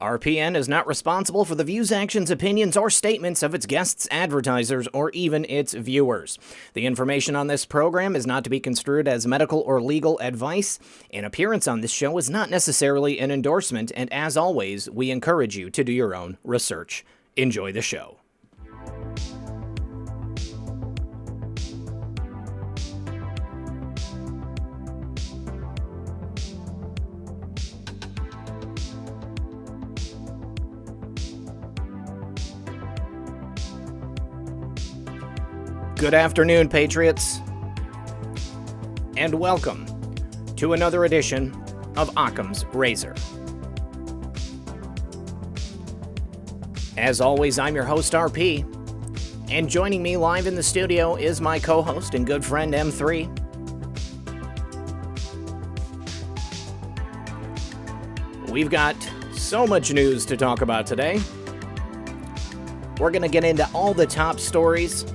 RPN is not responsible for the views, actions, opinions, or statements of its guests, advertisers, or even its viewers. The information on this program is not to be construed as medical or legal advice. An appearance on this show is not necessarily an endorsement, and as always, we encourage you to do your own research. Enjoy the show. Good afternoon, Patriots, and welcome to another edition of Occam's Razor. As always, I'm your host, RP, and joining me live in the studio is my co-host and good friend, M3. We've got so much news to talk about today. We're going to get into all the top stories.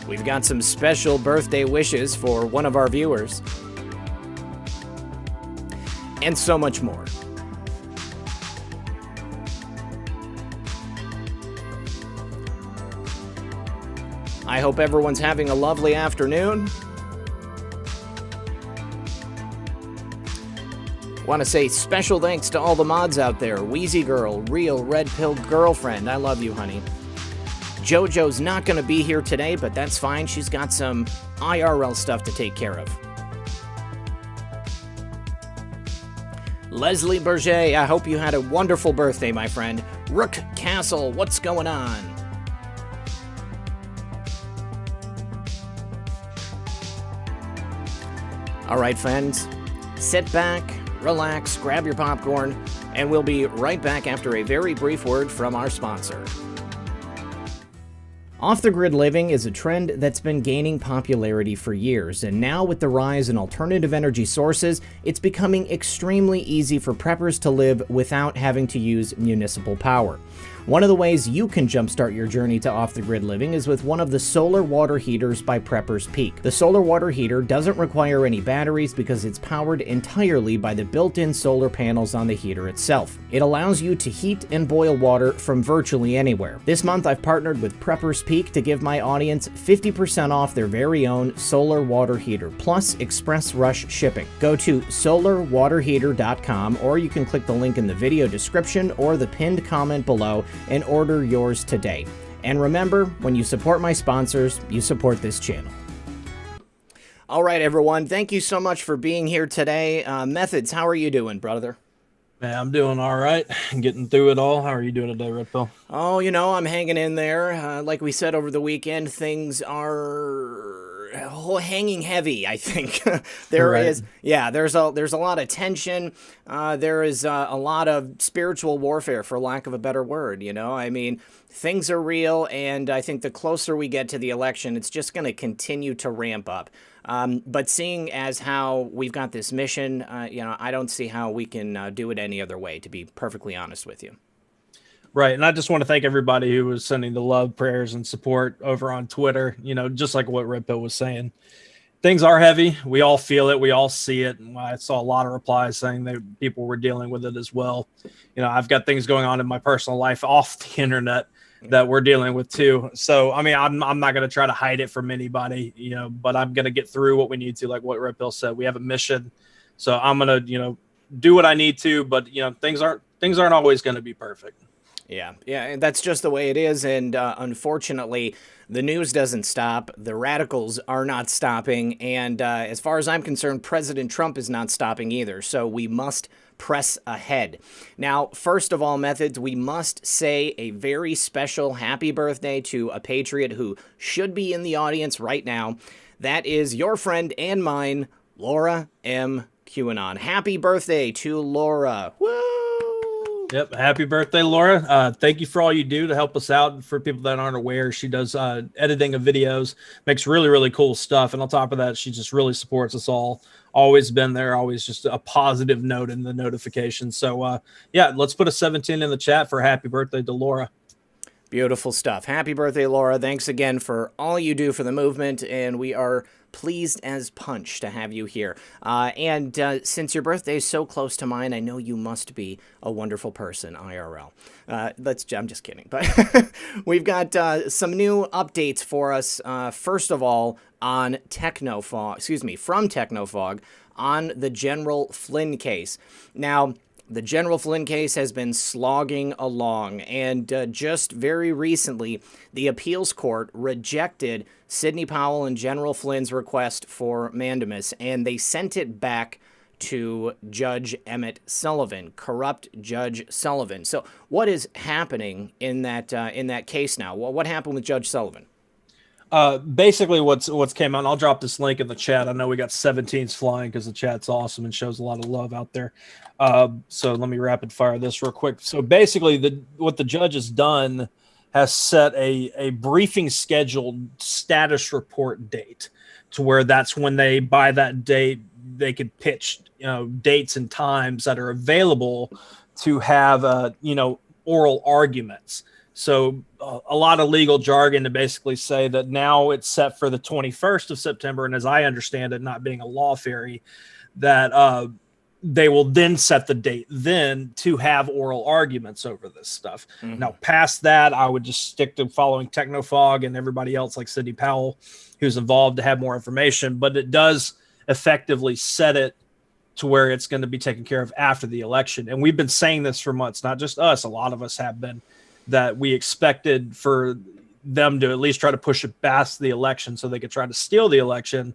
We've got some special birthday wishes for one of our viewers. And so much more. I hope everyone's having a lovely afternoon. Want to say special thanks to all the mods out there. Wheezy Girl, Real Red Pill Girlfriend, I love you, honey. JoJo's not going to be here today, but that's fine. She's got some IRL stuff to take care of. Leslie Berger, I hope you had a wonderful birthday, my friend. Rook Castle, what's going on? All right, friends, sit back, relax, grab your popcorn, and we'll be right back after a very brief word from our sponsor. Off-the-grid living is a trend that's been gaining popularity for years, and now with the rise in alternative energy sources, it's becoming extremely easy for preppers to live without having to use municipal power. One of the ways you can jumpstart your journey to off-the-grid living is with one of the solar water heaters by Prepper's Peak. The solar water heater doesn't require any batteries because it's powered entirely by the built-in solar panels on the heater itself. It allows you to heat and boil water from virtually anywhere. This month I've partnered with Prepper's Peak to give my audience 50% off their very own solar water heater, plus express rush shipping. Go to solarwaterheater.com, or you can click the link in the video description or the pinned comment below and order yours today. And remember, when you support my sponsors, you support this channel. All right, everyone. Thank you so much for being here today. Methods, how are you doing, brother? Man, I'm doing all right. Getting through it all. How are you doing today, Red Pill? Oh, I'm hanging in there. Like we said over the weekend, things are hanging heavy, I think. There's a lot of tension. There is a lot of spiritual warfare, for lack of a better word. I mean, things are real, and I think the closer we get to the election, it's just going to continue to ramp up. But seeing as how we've got this mission, I don't see how we can do it any other way, to be perfectly honest with you. Right. And I just want to thank everybody who was sending the love, prayers, and support over on Twitter. Just like what Red Pill was saying. Things are heavy. We all feel it. We all see it. And I saw a lot of replies saying that people were dealing with it as well. I've got things going on in my personal life off the internet that we're dealing with too. So, I mean, I'm not going to try to hide it from anybody, but I'm going to get through what we need to, like what Red Pill said. We have a mission. So I'm going to, do what I need to, but things aren't always going to be perfect. Yeah, and that's just the way it is, and unfortunately, the news doesn't stop, the radicals are not stopping, and as far as I'm concerned, President Trump is not stopping either, so we must press ahead. Now, first of all, Methods, we must say a very special happy birthday to a patriot who should be in the audience right now. That is your friend and mine, Laura M. QAnon. Happy birthday to Laura. Woo! Yep. Happy birthday, Laura. Thank you for all you do to help us out. For people that aren't aware, she does editing of videos, makes really, really cool stuff. And on top of that, she just really supports us all. Always been there, always just a positive note in the notifications. So, yeah, let's put a 17 in the chat for happy birthday to Laura. Beautiful stuff. Happy birthday, Laura. Thanks again for all you do for the movement. And we are pleased as punch to have you here. And since your birthday is so close to mine, I know you must be a wonderful person, IRL. I'm just kidding. But we've got some new updates for us. First of all, on from Technofog, on the General Flynn case. Now, the General Flynn case has been slogging along, and just very recently, the appeals court rejected Sidney Powell and General Flynn's request for mandamus, and they sent it back to Judge Emmett Sullivan, corrupt Judge Sullivan. So what is happening in that case now? Well, what happened with Judge Sullivan? Basically what's came out, and I'll drop this link in the chat. I know we got 17s flying because the chat's awesome and shows a lot of love out there. So let me rapid fire this real quick. So basically what the judge has done has set a briefing scheduled status report date to where that's when by that date, they could pitch, dates and times that are available to have, oral arguments. So a lot of legal jargon to basically say that now it's set for the 21st of September. And as I understand it, not being a law fairy, that they will then set the date then to have oral arguments over this stuff. Mm-hmm. Now, past that, I would just stick to following Technofog and everybody else like Sidney Powell, who's involved, to have more information. But it does effectively set it to where it's going to be taken care of after the election. And we've been saying this for months, not just us. A lot of us have been, that we expected for them to at least try to push it past the election so they could try to steal the election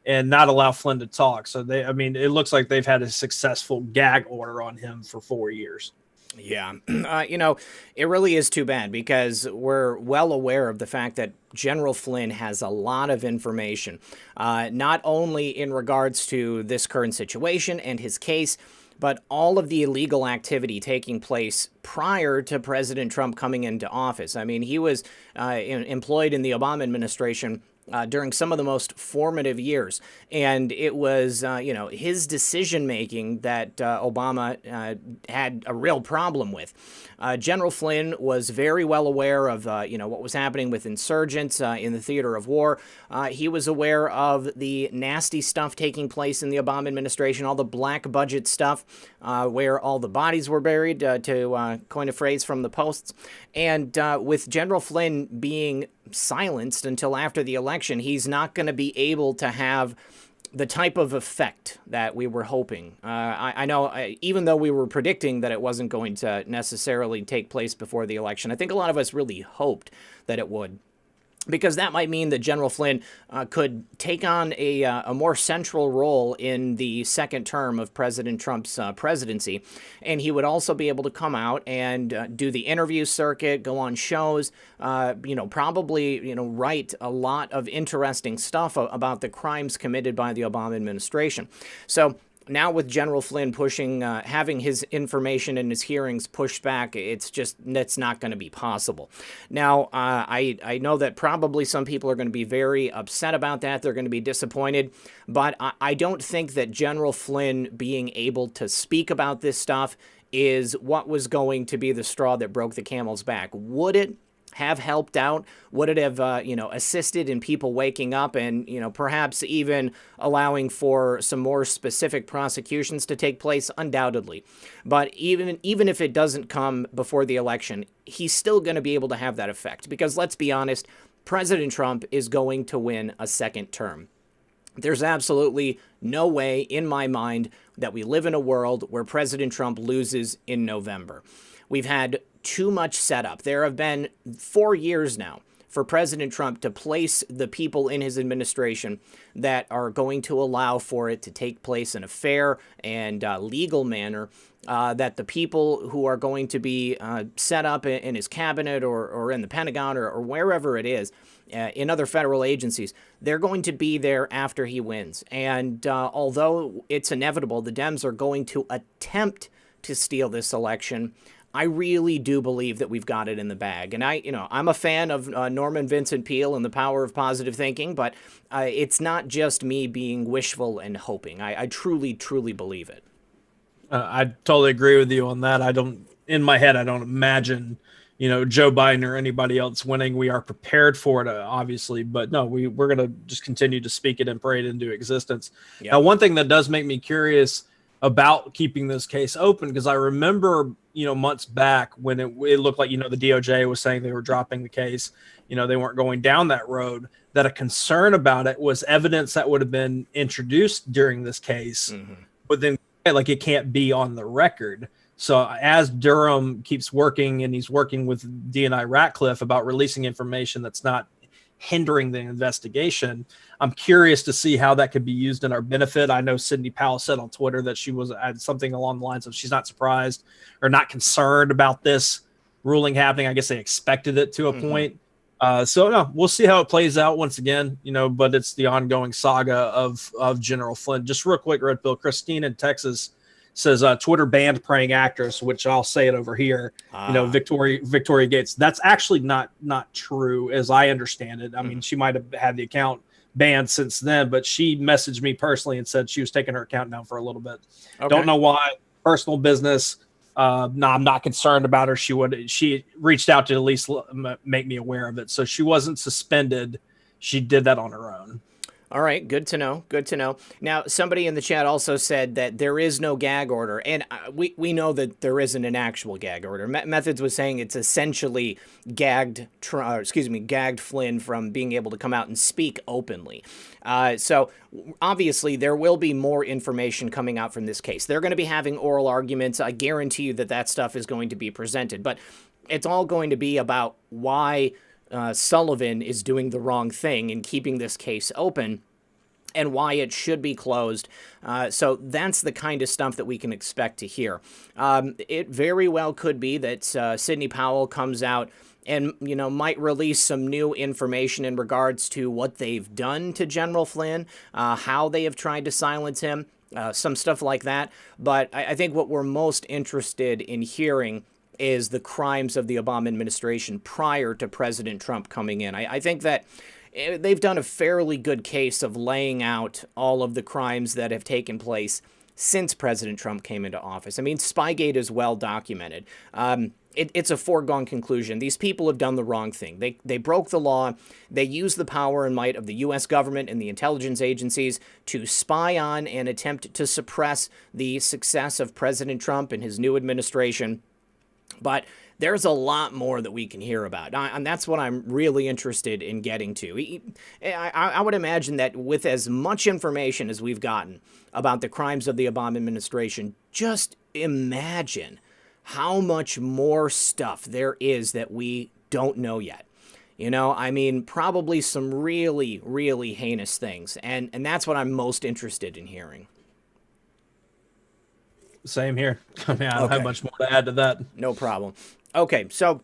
and not allow Flynn to talk. So it looks like they've had a successful gag order on him for 4 years. Yeah. It really is too bad because we're well aware of the fact that General Flynn has a lot of information, not only in regards to this current situation and his case, but all of the illegal activity taking place prior to President Trump coming into office. I mean, he was employed in the Obama administration during some of the most formative years. And it was, his decision-making that Obama had a real problem with. General Flynn was very well aware of, what was happening with insurgents in the theater of war. He was aware of the nasty stuff taking place in the Obama administration, all the black budget stuff, where all the bodies were buried, to coin a phrase from the Posts. And with General Flynn being silenced until after the election, he's not going to be able to have the type of effect that we were hoping. I know, even though we were predicting that it wasn't going to necessarily take place before the election, I think a lot of us really hoped that it would. Because that might mean that General Flynn could take on a more central role in the second term of President Trump's presidency. And he would also be able to come out and do the interview circuit, go on shows, probably, write a lot of interesting stuff about the crimes committed by the Obama administration. So now with General Flynn pushing, having his information and his hearings pushed back, that's not going to be possible. Now, I know that probably some people are going to be very upset about that. They're going to be disappointed. But I don't think that General Flynn being able to speak about this stuff is what was going to be the straw that broke the camel's back. Would it have helped out? Would it have, assisted in people waking up and, perhaps even allowing for some more specific prosecutions to take place? Undoubtedly. But even if it doesn't come before the election, he's still going to be able to have that effect. Because let's be honest, President Trump is going to win a second term. There's absolutely no way in my mind that we live in a world where President Trump loses in November. We've had too much setup. There have been 4 years now for President Trump to place the people in his administration that are going to allow for it to take place in a fair and legal manner, that the people who are going to be set up in his cabinet or in the Pentagon or wherever it is, in other federal agencies, they're going to be there after he wins. And although it's inevitable, the Dems are going to attempt to steal this election, I really do believe that we've got it in the bag. And I'm a fan of Norman Vincent Peale and the power of positive thinking, but it's not just me being wishful and hoping. I truly, truly believe it. I totally agree with you on that. In my head, I don't imagine Joe Biden or anybody else winning. We are prepared for it, obviously, but no, we're going to just continue to speak it and pray it into existence. Yep. Now, one thing that does make me curious about keeping this case open, because I remember, months back when it looked like, the DOJ was saying they were dropping the case, they weren't going down that road, that a concern about it was evidence that would have been introduced during this case, but then like it can't be on the record. So as Durham keeps working, and he's working with DNI Ratcliffe about releasing information that's not hindering the investigation, I'm curious to see how that could be used in our benefit. I know Sidney Powell said on Twitter that she had something along the lines of she's not surprised or not concerned about this ruling happening. I guess they expected it to a point. So no, we'll see how it plays out once again, but it's the ongoing saga of General Flynn. Just real quick, Red Pill, Christine in Texas says Twitter banned praying actress, which I'll say it over here. Victoria Gates. That's actually not true, as I understand it. I mean, she might have had the account banned since then, but she messaged me personally and said she was taking her account down for a little bit. Okay. Don't know why. Personal business. No, I'm not concerned about her. She reached out to at least make me aware of it, so she wasn't suspended. She did that on her own. All right, good to know. Good to know. Now, somebody in the chat also said that there is no gag order, and we know that there isn't an actual gag order. Methods was saying it's essentially gagged Flynn from being able to come out and speak openly. So obviously there will be more information coming out from this case. They're going to be having oral arguments. I guarantee you that stuff is going to be presented, but it's all going to be about why Sullivan is doing the wrong thing in keeping this case open and why it should be closed. So that's the kind of stuff that we can expect to hear. It very well could be that Sidney Powell comes out and, might release some new information in regards to what they've done to General Flynn, how they have tried to silence him, some stuff like that. But I think what we're most interested in hearing is the crimes of the Obama administration prior to President Trump coming in. I think that they've done a fairly good case of laying out all of the crimes that have taken place since President Trump came into office. I mean, Spygate is well documented. It's a foregone conclusion. These people have done the wrong thing. They broke the law. They used the power and might of the U.S. government and the intelligence agencies to spy on and attempt to suppress the success of President Trump and his new administration. But there's a lot more that we can hear about, and that's what I'm really interested in getting to. I would imagine that with as much information as we've gotten about the crimes of the Obama administration, just imagine how much more stuff there is that we don't know yet. I mean, probably some really, really heinous things, and that's what I'm most interested in hearing. Same here. I mean, I don't have much more to add to that. No problem. Okay, so,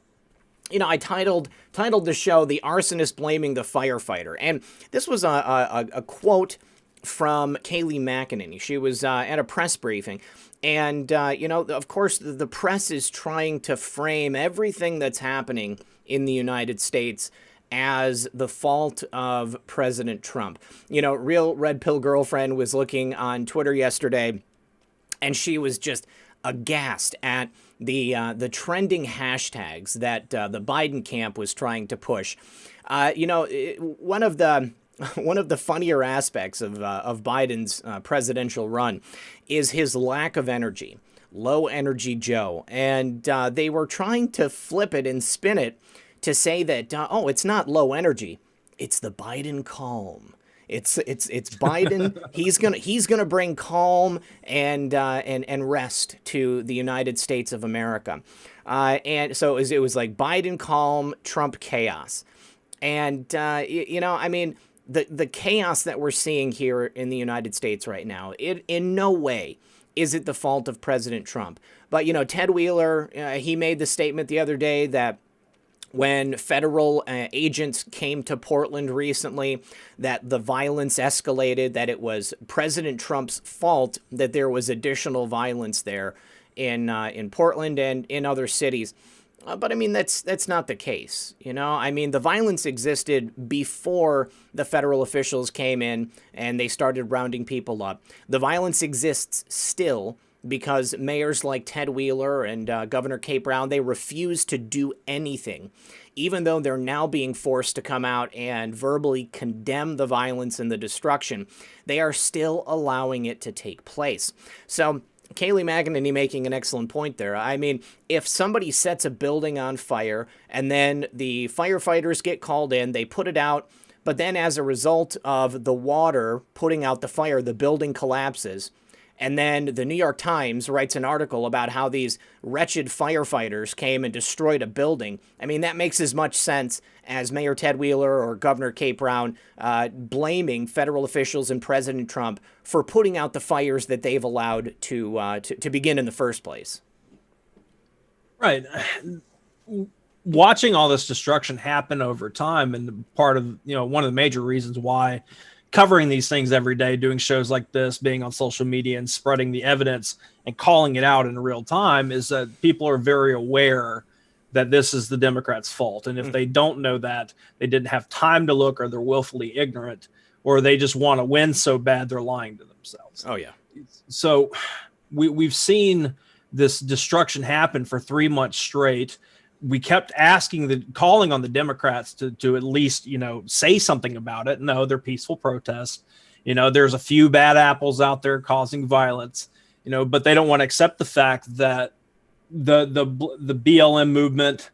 I titled the show "The Arsonist Blaming the Firefighter," and this was a quote from Kayleigh McEnany. She was at a press briefing, and of course, the press is trying to frame everything that's happening in the United States as the fault of President Trump. Real Red Pill Girlfriend was looking on Twitter yesterday, and she was just aghast at the trending hashtags that the Biden camp was trying to push. One of the funnier aspects of Biden's presidential run is his lack of energy, low energy Joe, and they were trying to flip it and spin it to say that it's not low energy, it's the Biden calm. It's Biden. He's gonna bring calm and rest to the United States of America, and so it was like Biden calm, Trump chaos, and I mean the chaos that we're seeing here in the United States right now, it in no way is it the fault of President Trump. But Ted Wheeler, he made the statement the other day that when federal agents came to Portland recently, that the violence escalated, that it was President Trump's fault that there was additional violence there in Portland and in other cities. But I mean, that's not the case. I mean, the violence existed before the federal officials came in and they started rounding people up. The violence exists still. because mayors like Ted Wheeler and Governor Kate Brown, they refuse to do anything, even though they're now being forced to come out and verbally condemn the violence and the destruction. They are still allowing it to take place. So Kayleigh McEnany making an excellent point there. I mean, if somebody sets a building on fire and then the firefighters get called in, they put it out, but then as a result of the water putting out the fire, the building collapses. And then the New York Times writes an article about how these wretched firefighters came and destroyed a building. I mean, that makes as much sense as Mayor Ted Wheeler or Governor Kate Brown blaming federal officials and President Trump for putting out the fires that they've allowed to begin in the first place. Right. Watching all this destruction happen over time, and part of, one of the major reasons why covering these things every day, doing shows like this, being on social media and spreading the evidence and calling it out in real time, is that people are very aware that this is the Democrats' fault. And if they don't know that, they didn't have time to look, or they're willfully ignorant, or they just want to win so bad they're lying to themselves. Oh, yeah. So we've seen this destruction happen for 3 months straight. We kept calling on the Democrats to at least, say something about it. No, they're peaceful protests. There's a few bad apples out there causing violence, but they don't want to accept the fact that the BLM movement,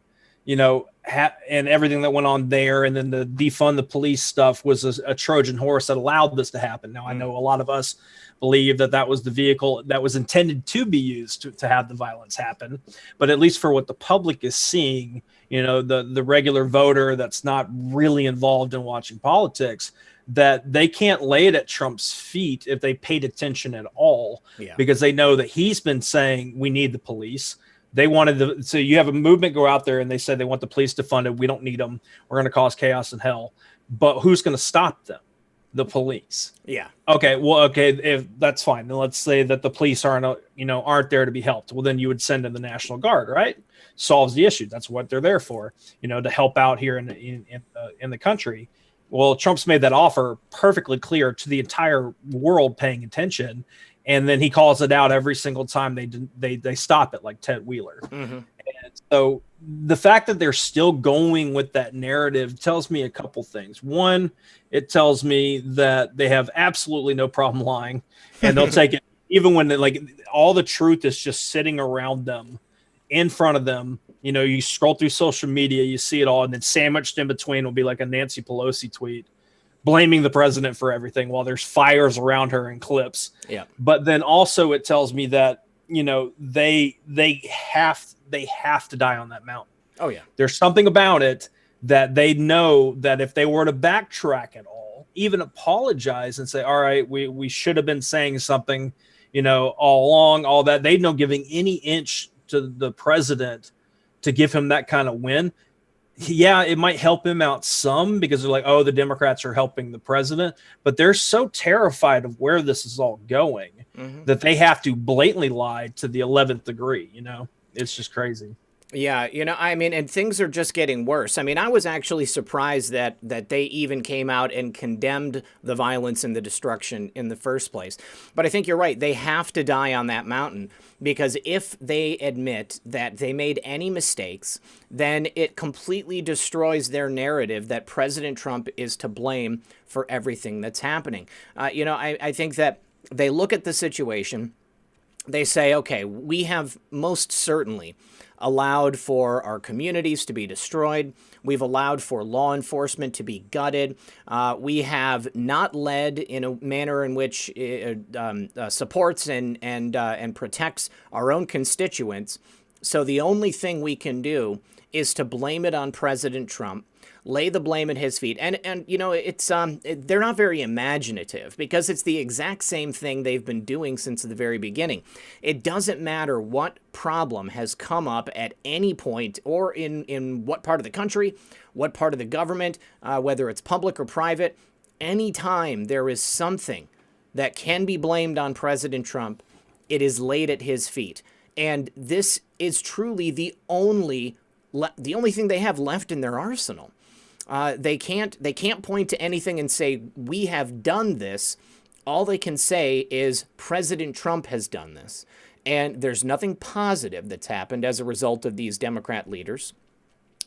and everything that went on there, and then the defund the police stuff was a Trojan horse that allowed this to happen. Now, I know a lot of us believe that was the vehicle that was intended to be used to have the violence happen. But at least for what the public is seeing, the regular voter that's not really involved in watching politics, that they can't lay it at Trump's feet if they paid attention at all, because they know that he's been saying we need the police. They wanted so you have a movement go out there and they said they want the police defunded. We don't need them. We're going to cause chaos and hell. But who's going to stop them? The police. Yeah. Okay. If that's fine, then let's say that the police aren't there to be helped. Well, then you would send in the National Guard, right? Solves the issue. That's what they're there for, to help out here in the country. Well, Trump's made that offer perfectly clear to the entire world paying attention, and then he calls it out every single time they stop it, like Ted Wheeler. And so the fact that they're still going with that narrative tells me a couple things. One, it tells me that they have absolutely no problem lying, and they'll take it even when all the truth is just sitting around them, in front of them. You scroll through social media, you see it all, and then sandwiched in between will be like a Nancy Pelosi tweet blaming the president for everything while there's fires around her and clips. Yeah. But then also it tells me that, they have to die on that mountain. Oh, yeah. There's something about it that they know that if they were to backtrack at all, even apologize and say, all right, we should have been saying something, all along, all that, they'd know giving any inch to the president to give him that kind of win. Yeah, it might help him out some, because they're like, oh, the Democrats are helping the president, but they're so terrified of where this is all going that they have to blatantly lie to the 11th degree. It's just crazy. Yeah, and things are just getting worse. I was actually surprised that they even came out and condemned the violence and the destruction in the first place. But I think you're right. They have to die on that mountain, because if they admit that they made any mistakes, then it completely destroys their narrative that President Trump is to blame for everything that's happening. I think that they look at the situation, they say, okay, we have most certainly allowed for our communities to be destroyed. We've allowed for law enforcement to be gutted. We have not led in a manner in which supports and protects our own constituents. So the only thing we can do is to blame it on President Trump, lay the blame at his feet. And it's they're not very imaginative, because it's the exact same thing they've been doing since the very beginning. It doesn't matter what problem has come up at any point, or in what part of the country, what part of the government, whether it's public or private. Anytime there is something that can be blamed on President Trump, it is laid at his feet. And this is truly the only thing they have left in their arsenal. They can't point to anything and say, we have done this. All they can say is President Trump has done this. And there's nothing positive that's happened as a result of these Democrat leaders.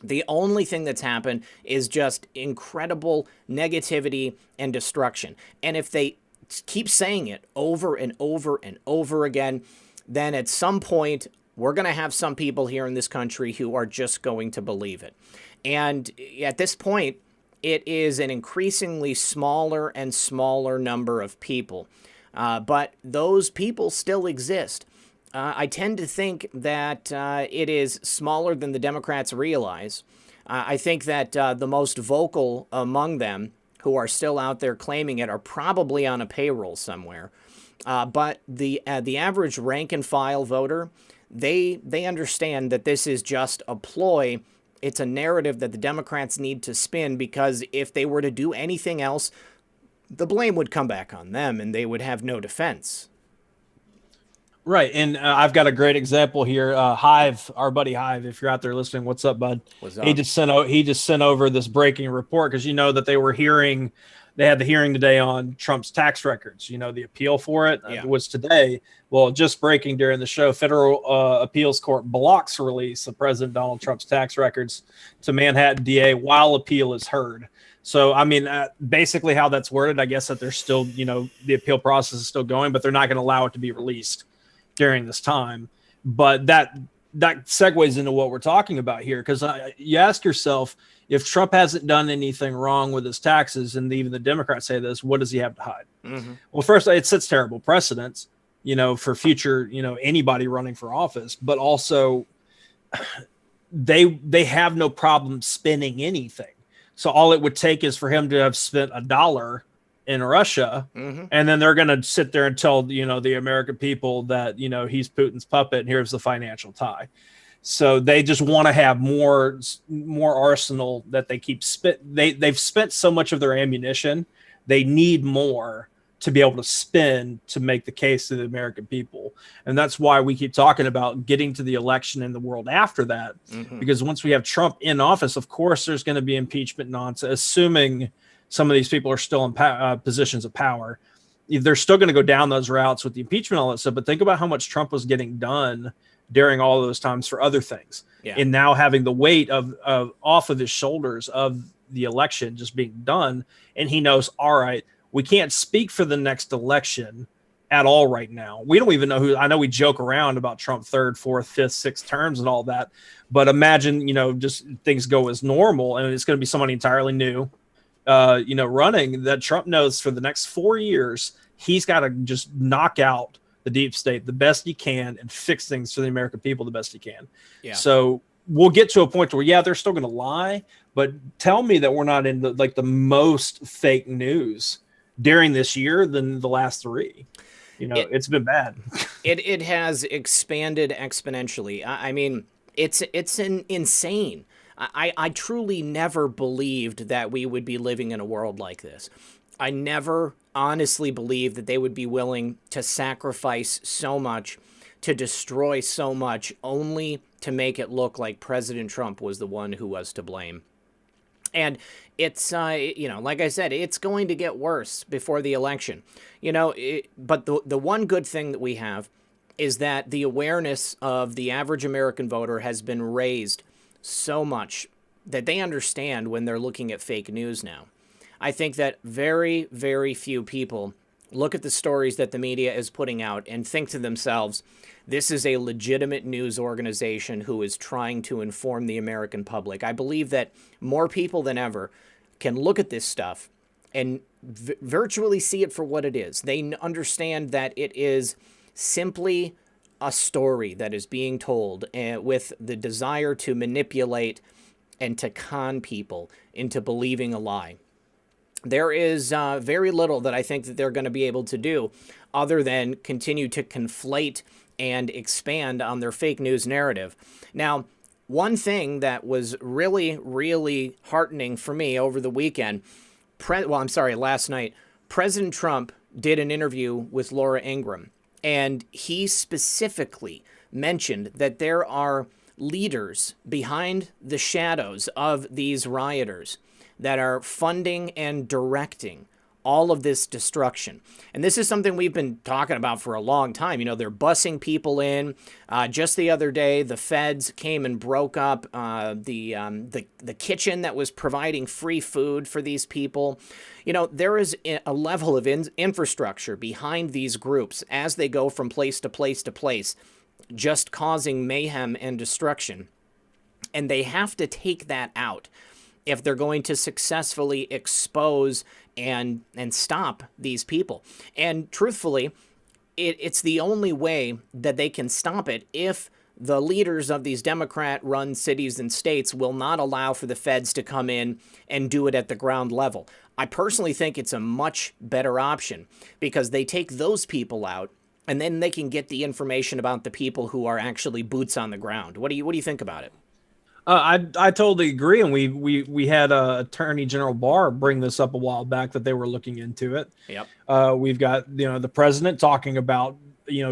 The only thing that's happened is just incredible negativity and destruction. And if they keep saying it over and over and over again, then at some point, we're going to have some people here in this country who are just going to believe it. And at this point, it is an increasingly smaller and smaller number of people. But those people still exist. I tend to think that it is smaller than the Democrats realize. I think that the most vocal among them who are still out there claiming it are probably on a payroll somewhere. But the average rank and file voter, they understand that this is just a ploy. It's a narrative that the Democrats need to spin, because if they were to do anything else, the blame would come back on them and they would have no defense. Right. And I've got a great example here. Hive, our buddy Hive, if you're out there listening, what's up, bud? What's up? He just sent over this breaking report, because that they had the hearing today on Trump's tax records. The appeal for it was today. Well, just breaking during the show, federal appeals court blocks release of President Donald Trump's tax records to Manhattan DA while appeal is heard. So, basically how that's worded, I guess that there's still, the appeal process is still going, but they're not going to allow it to be released during this time. But that segues into what we're talking about here, because you ask yourself, if Trump hasn't done anything wrong with his taxes, and even the Democrats say this, what does he have to hide? Mm-hmm. Well, first, it sets terrible precedents, for future, anybody running for office, but also they have no problem spending anything. So all it would take is for him to have spent $1 in Russia, mm-hmm. and then they're going to sit there and tell, the American people that, he's Putin's puppet and here's the financial tie. So they just want to have more arsenal that they keep they've spent so much of their ammunition. They need more to be able to spend to make the case to the American people. And that's why we keep talking about getting to the election and the world after that, mm-hmm. because once we have Trump in office, of course, there's going to be impeachment nonsense, assuming some of these people are still in positions of power. They're still going to go down those routes with the impeachment and all that stuff. But think about how much Trump was getting done during all of those times for other things. Yeah. And now having the weight of off of his shoulders of the election just being done. And he knows, all right, we can't speak for the next election at all right now. We don't even know who. I know we joke around about Trump 3rd, 4th, 5th, 6th terms and all that. But imagine, just things go as normal and it's going to be somebody entirely new, running, that Trump knows for the next 4 years, he's got to just knock out the deep state the best he can and fix things for the American people the best he can. Yeah. So we'll get to a point where, they're still going to lie, but tell me that we're not in the most fake news during this year than the last 3. It's been bad. It has expanded exponentially. I mean, it's insane. I truly never believed that we would be living in a world like this. I never honestly believed that they would be willing to sacrifice so much, to destroy so much, only to make it look like President Trump was the one who was to blame. And it's, like I said, it's going to get worse before the election. But the one good thing that we have is that the awareness of the average American voter has been raised so much that they understand when they're looking at fake news now. I think that very, very few people look at the stories that the media is putting out and think to themselves, this is a legitimate news organization who is trying to inform the American public. I believe that more people than ever can look at this stuff and virtually see it for what it is. They understand that it is simply a story that is being told with the desire to manipulate and to con people into believing a lie. There is very little that I think that they're going to be able to do other than continue to conflate and expand on their fake news narrative. Now, one thing that was really, really heartening for me over the weekend, last night, President Trump did an interview with Laura Ingraham, and he specifically mentioned that there are leaders behind the shadows of these rioters that are funding and directing all of this destruction. And this is something we've been talking about for a long time. You know, they're bussing people in. Just the other day, the feds came and broke up the kitchen that was providing free food for these people. You know, there is a level of infrastructure behind these groups as they go from place to place to place, just causing mayhem and destruction. And they have to take that out if they're going to successfully expose and stop these people. And truthfully, it's the only way that they can stop it if the leaders of these Democrat-run cities and states will not allow for the feds to come in and do it at the ground level. I personally think it's a much better option because they take those people out and then they can get the information about the people who are actually boots on the ground. What do you think about it? I totally agree, and we had Attorney General Barr bring this up a while back that they were looking into it. Yep. We've got the president talking about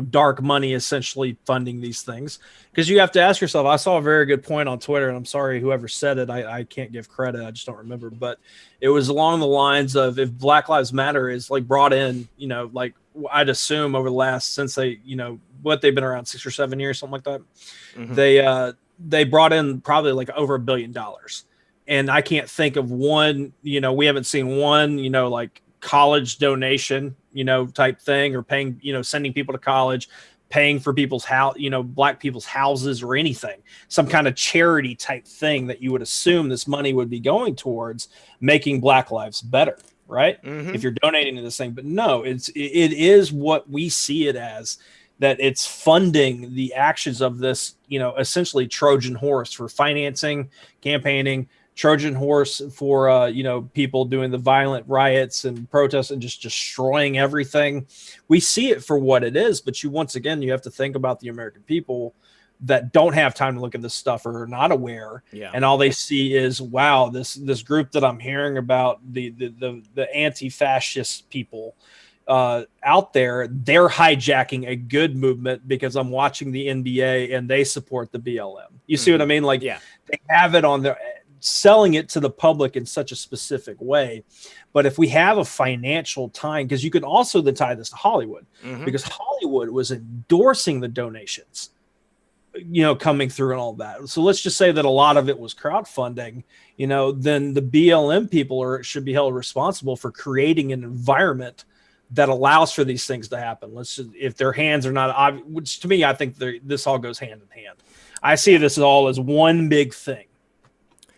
dark money essentially funding these things, because you have to ask yourself. I saw a very good point on Twitter, and I'm sorry whoever said it. I can't give credit. I just don't remember, but it was along the lines of if Black Lives Matter is like brought in, like I'd assume over the last since they what they've been around 6 or 7 years, something like that. Mm-hmm. They brought in probably like over $1 billion. And I can't think of one, we haven't seen one, like college donation, type thing, or paying, sending people to college, paying for people's house, Black people's houses or anything, some kind of charity type thing that you would assume this money would be going towards making Black lives better. Right. Mm-hmm. If you're donating to this thing, but no, it is what we see it as, that it's funding the actions of this, essentially Trojan horse for financing, campaigning, Trojan horse for, people doing the violent riots and protests and just destroying everything. We see it for what it is. But once again, you have to think about the American people that don't have time to look at this stuff or are not aware. Yeah. And all they see is, wow, this group that I'm hearing about, the anti-fascist people, out there, they're hijacking a good movement because I'm watching the NBA and they support the BLM. You see what I mean? Like, yeah, they have it on their selling it to the public in such a specific way. But if we have a financial tie, because you can also then tie this to Hollywood, because Hollywood was endorsing the donations, coming through and all that. So let's just say that a lot of it was crowdfunding, then the BLM people should be held responsible for creating an environment that allows for these things to happen. If their hands are not obvious, which to me, I think this all goes hand in hand. I see this all as one big thing.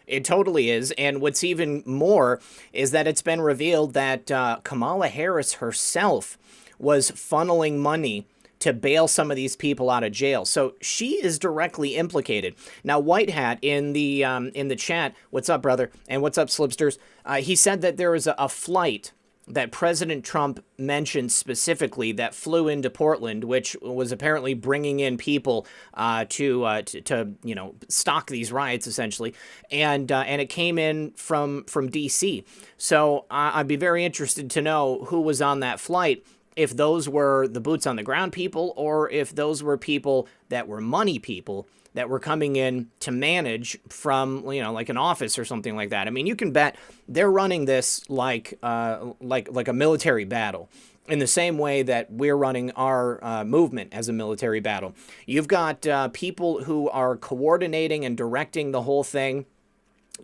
It totally is. And what's even more is that it's been revealed that Kamala Harris herself was funneling money to bail some of these people out of jail. So she is directly implicated. Now, White Hat in the chat, what's up, brother? And what's up, Slipsters? He said that there was a flight that President Trump mentioned specifically that flew into Portland, which was apparently bringing in people to stalk these riots essentially, and it came in from D.C. So I'd be very interested to know who was on that flight, if those were the boots on the ground people, or if those were people that were money people that were coming in to manage from, like an office or something like that. I mean, you can bet they're running this like a military battle, in the same way that we're running our movement as a military battle. You've got people who are coordinating and directing the whole thing.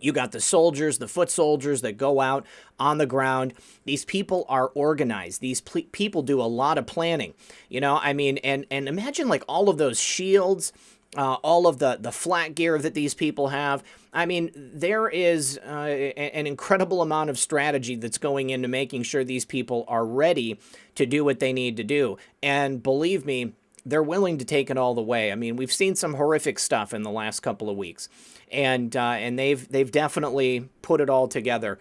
You got the soldiers, the foot soldiers that go out on the ground. These people are organized. These people do a lot of planning, and imagine like all of those shields, all of the flat gear that these people have. I mean, there is an incredible amount of strategy that's going into making sure these people are ready to do what they need to do. And believe me, they're willing to take it all the way. I mean, we've seen some horrific stuff in the last couple of weeks, and they've definitely put it all together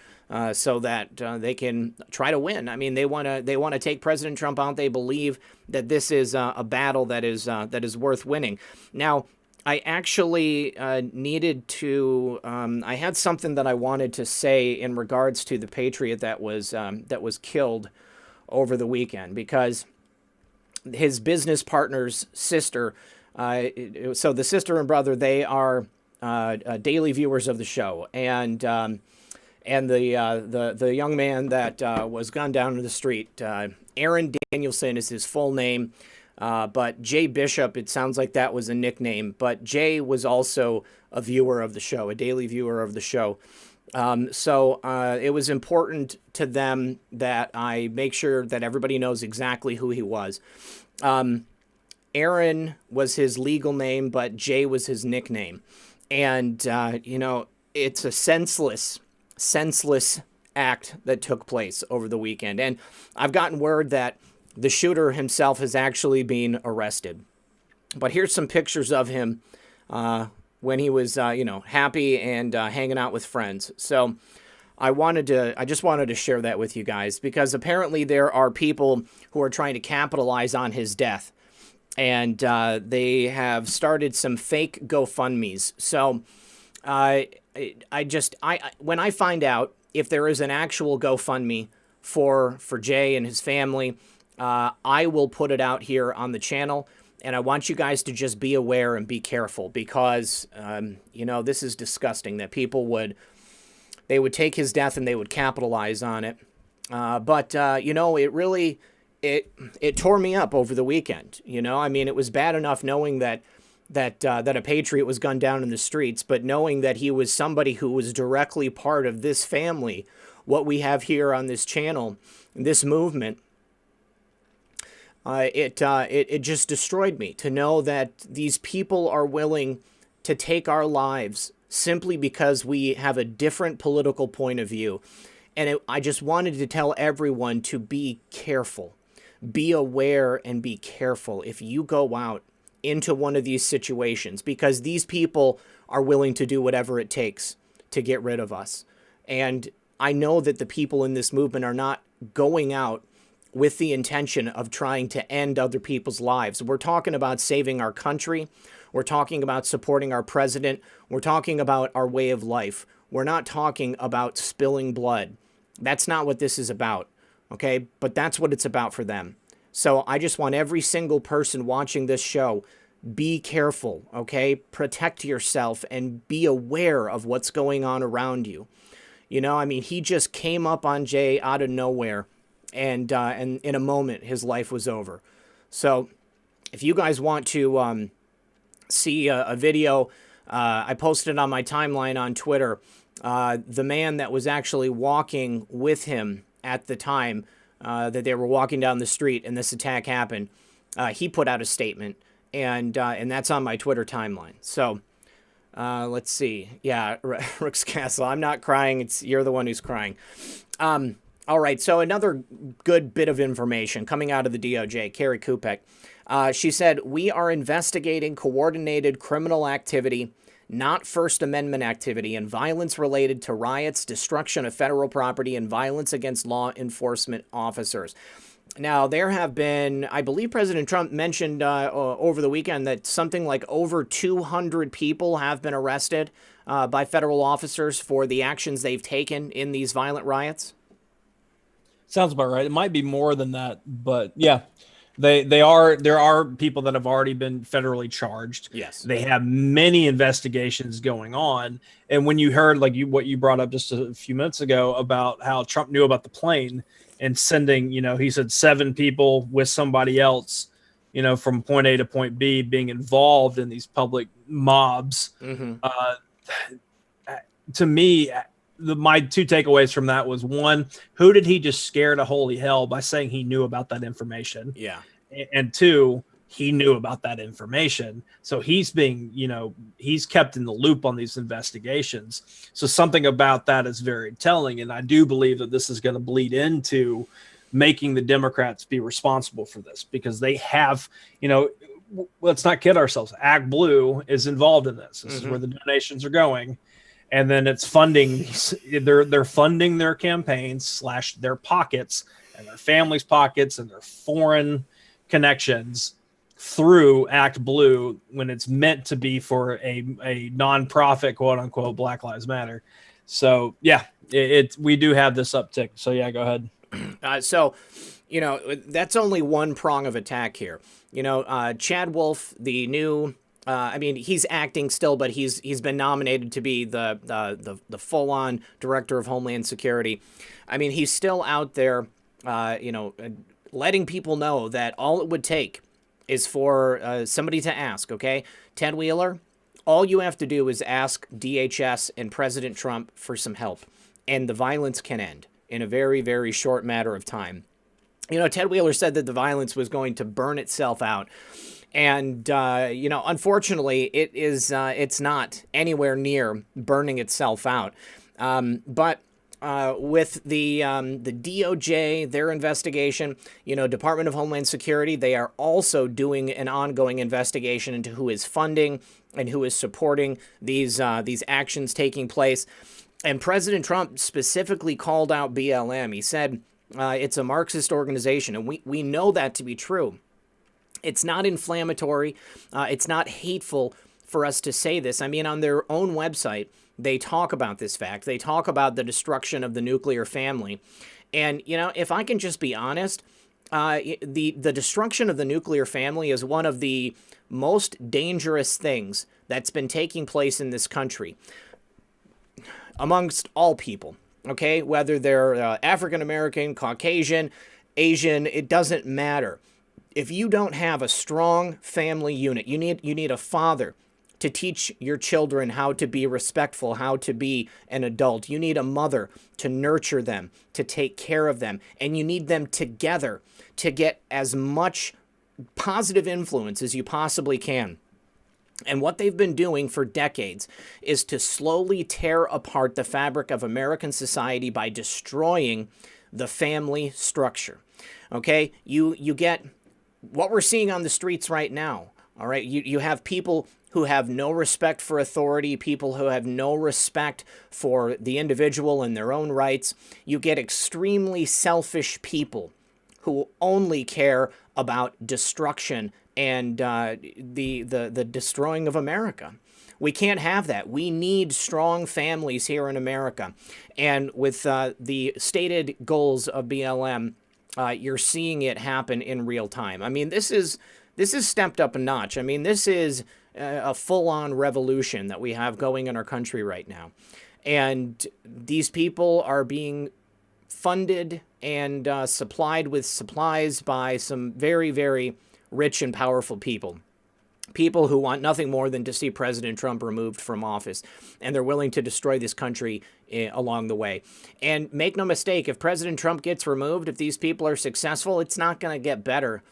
so that they can try to win. I mean, they want to take President Trump out. They believe that this is a battle that is worth winning. Now, I actually needed to. I had something that I wanted to say in regards to the patriot that was killed over the weekend, because his business partner's sister. So the sister and brother, they are daily viewers of the show, and and the young man that was gunned down in the street. Aaron Danielson is his full name, but Jay Bishop, it sounds like that was a nickname, but Jay was also a viewer of the show, a daily viewer of the show. So it was important to them that I make sure that everybody knows exactly who he was. Aaron was his legal name, but Jay was his nickname. And, it's a senseless act that took place over the weekend. And I've gotten word that the shooter himself has actually been arrested. But here's some pictures of him when he was, happy and hanging out with friends. So I just wanted to share that with you guys, because apparently there are people who are trying to capitalize on his death. And they have started some fake GoFundMes. So when I find out if there is an actual GoFundMe for Jay and his family, I will put it out here on the channel. And I want you guys to just be aware and be careful, because, this is disgusting that people would take his death and they would capitalize on it. But it really... It tore me up over the weekend. It was bad enough knowing that a patriot was gunned down in the streets, but knowing that he was somebody who was directly part of this family, what we have here on this channel, this movement, it just destroyed me to know that these people are willing to take our lives simply because we have a different political point of view. And I just wanted to tell everyone to be careful. Be aware and be careful if you go out into one of these situations, because these people are willing to do whatever it takes to get rid of us. And I know that the people in this movement are not going out with the intention of trying to end other people's lives. We're talking about saving our country. We're talking about supporting our president. We're talking about our way of life. We're not talking about spilling blood. That's not what this is about. Okay, but that's what it's about for them. So I just want every single person watching this show, be careful, okay? Protect yourself and be aware of what's going on around you. He just came up on Jay out of nowhere, and in a moment, his life was over. So if you guys want to see a video, I posted on my timeline on Twitter, the man that was actually walking with him at the time that they were walking down the street and this attack happened, he put out a statement, and that's on my Twitter timeline. So let's see. Yeah, Rick's Castle. I'm not crying. You're the one who's crying. All right. So another good bit of information coming out of the DOJ, Carrie Kupek. She said, "We are investigating coordinated criminal activity, not First Amendment activity, and violence related to riots, destruction of federal property, and violence against law enforcement officers." Now, there have been, I believe President Trump mentioned over the weekend that something like over 200 people have been arrested by federal officers for the actions they've taken in these violent riots. Sounds about right. It might be more than that, but yeah. There are people that have already been federally charged. Yes. They have many investigations going on. And when you heard what you brought up just a few minutes ago about how Trump knew about the plane and sending, he said 7 people with somebody else, from point A to point B being involved in these public mobs. Mm-hmm. To me, my 2 takeaways from that was, 1, who did he just scare to holy hell by saying he knew about that information? Yeah. And 2, he knew about that information. So he's being, he's kept in the loop on these investigations. So something about that is very telling. And I do believe that this is going to bleed into making the Democrats be responsible for this, because they have, let's not kid ourselves. Act Blue is involved in this. This is where the donations are going. And then it's funding, they're funding their campaigns / their pockets and their families' pockets and their foreign connections through Act Blue, when it's meant to be for a nonprofit, quote unquote, Black Lives Matter. So yeah, we do have this uptick. So yeah, go ahead. So that's only one prong of attack here. Chad Wolf, the new I mean, he's acting still, but he's been nominated to be the full-on director of Homeland Security. I mean, he's still out there, letting people know that all it would take is for somebody to ask, okay? Ted Wheeler, all you have to do is ask DHS and President Trump for some help, and the violence can end in a very, very short matter of time. Ted Wheeler said that the violence was going to burn itself out. And, unfortunately, it's not anywhere near burning itself out. But with the DOJ, their investigation, Department of Homeland Security, they are also doing an ongoing investigation into who is funding and who is supporting these actions taking place. And President Trump specifically called out BLM. He said it's a Marxist organization, and we know that to be true. It's not inflammatory. It's not hateful for us to say this. I mean, on their own website, they talk about this fact. They talk about the destruction of the nuclear family. And, if I can just be honest, the destruction of the nuclear family is one of the most dangerous things that's been taking place in this country amongst all people, okay? Whether they're African-American, Caucasian, Asian, it doesn't matter. If you don't have a strong family unit, you need a father to teach your children how to be respectful, how to be an adult. You need a mother to nurture them, to take care of them, and you need them together to get as much positive influence as you possibly can. And what they've been doing for decades is to slowly tear apart the fabric of American society by destroying the family structure. Okay? You get what we're seeing on the streets right now. All right? You have people who have no respect for authority, people who have no respect for the individual and their own rights. You get extremely selfish people who only care about destruction and the destroying of America. We can't have that. We need strong families here in America. And with the stated goals of BLM, you're seeing it happen in real time. I mean, this is stepped up a notch. I mean, this is a full-on revolution that we have going in our country right now. And these people are being funded and supplied with supplies by some very, very rich and powerful people. People who want nothing more than to see President Trump removed from office. And they're willing to destroy this country along the way. And make no mistake, if President Trump gets removed, if these people are successful, it's not going to get better.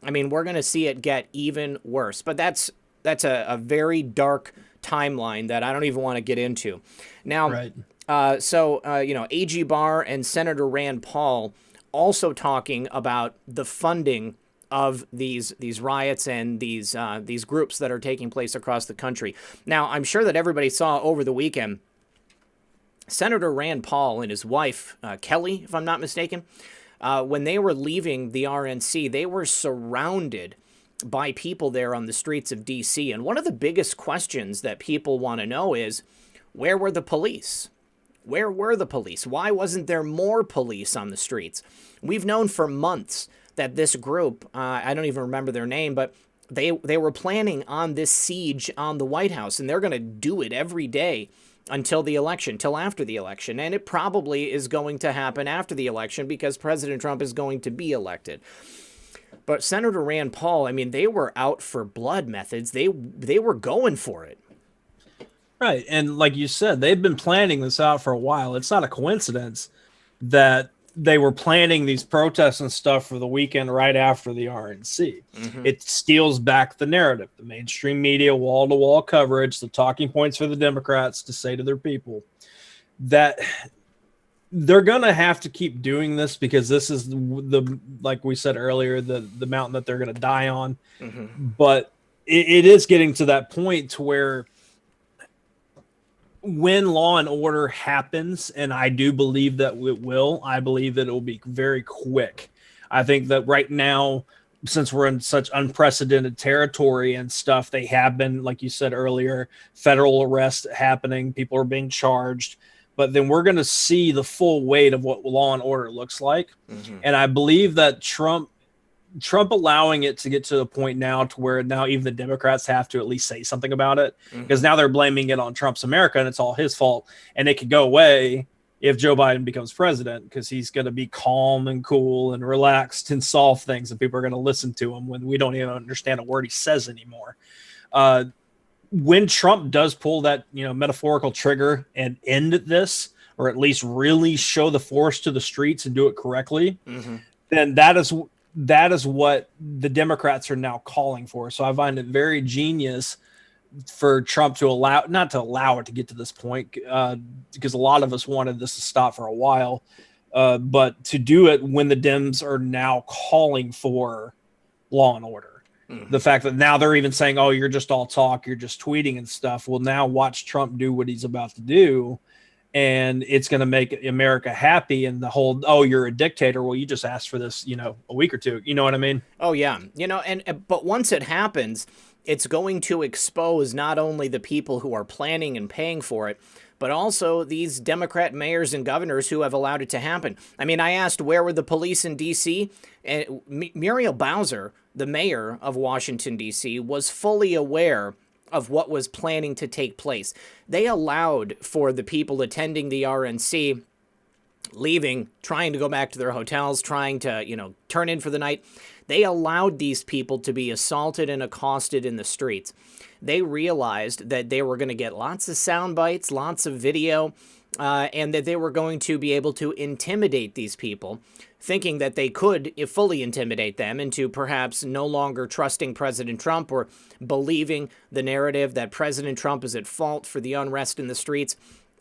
I mean, we're going to see it get even worse. But that's a very dark timeline that I don't even want to get into. Now, right. A.G. Barr and Senator Rand Paul also talking about the funding of these riots and these groups that are taking place across the country. Now, I'm sure that everybody saw over the weekend, Senator Rand Paul and his wife, Kelly, if I'm not mistaken, when they were leaving the RNC, they were surrounded by people there on the streets of D.C. And one of the biggest questions that people want to know is, where were the police? Where were the police? Why wasn't there more police on the streets? We've known for months that this group, I don't even remember their name, but they were planning on this siege on the White House, and they're going to do it every day until the election, till after the election. And it probably is going to happen after the election because President Trump is going to be elected. But Senator Rand Paul, I mean, they were out for blood methods. They were going for it. Right. And like you said, they've been planning this out for a while. It's not a coincidence that they were planning these protests and stuff for the weekend right after the RNC. Mm-hmm. It steals back the narrative, the mainstream media, wall-to-wall coverage, the talking points for the Democrats to say to their people that they're going to have to keep doing this because this is the like we said earlier, the mountain that they're going to die on. Mm-hmm. But it is getting to that point to where when law and order happens, and I do believe that it will, I believe that it will be very quick. I think that right now, since we're in such unprecedented territory and stuff, they have been, like you said earlier, federal arrests happening. People are being charged. But then we're going to see the full weight of what law and order looks like. Mm-hmm. And I believe that Trump Trump allowing it to get to the point now to where now even the Democrats have to at least say something about it, because now they're blaming it on Trump's America and it's all his fault, and it could go away if Joe Biden becomes president, because he's going to be calm and cool and relaxed and solve things, and people are going to listen to him when we don't even understand a word he says anymore. When Trump does pull that, metaphorical trigger and end this, or at least really show the force to the streets and do it correctly, then that is what the Democrats are now calling for. So I find it very genius for Trump to not to allow it to get to this point, because a lot of us wanted this to stop for a while, but to do it when the Dems are now calling for law and order. The fact that now they're even saying, oh, you're just all talk, you're just tweeting and stuff. Well, now watch Trump do what he's about to do, and it's going to make America happy. And the whole, oh, you're a dictator. Well, you just asked for this, a week or two. You know what I mean? Oh, yeah. But once it happens, it's going to expose not only the people who are planning and paying for it, but also these Democrat mayors and governors who have allowed it to happen. I mean, I asked where were the police in D.C., and Muriel Bowser, the mayor of Washington, D.C., was fully aware of what was planning to take place. They allowed for the people attending the RNC leaving, trying to go back to their hotels, trying to, turn in for the night. They allowed these people to be assaulted and accosted in the streets. They realized that they were going to get lots of sound bites, lots of video, and that they were going to be able to intimidate these people, thinking that they could fully intimidate them into perhaps no longer trusting President Trump or believing the narrative that President Trump is at fault for the unrest in the streets.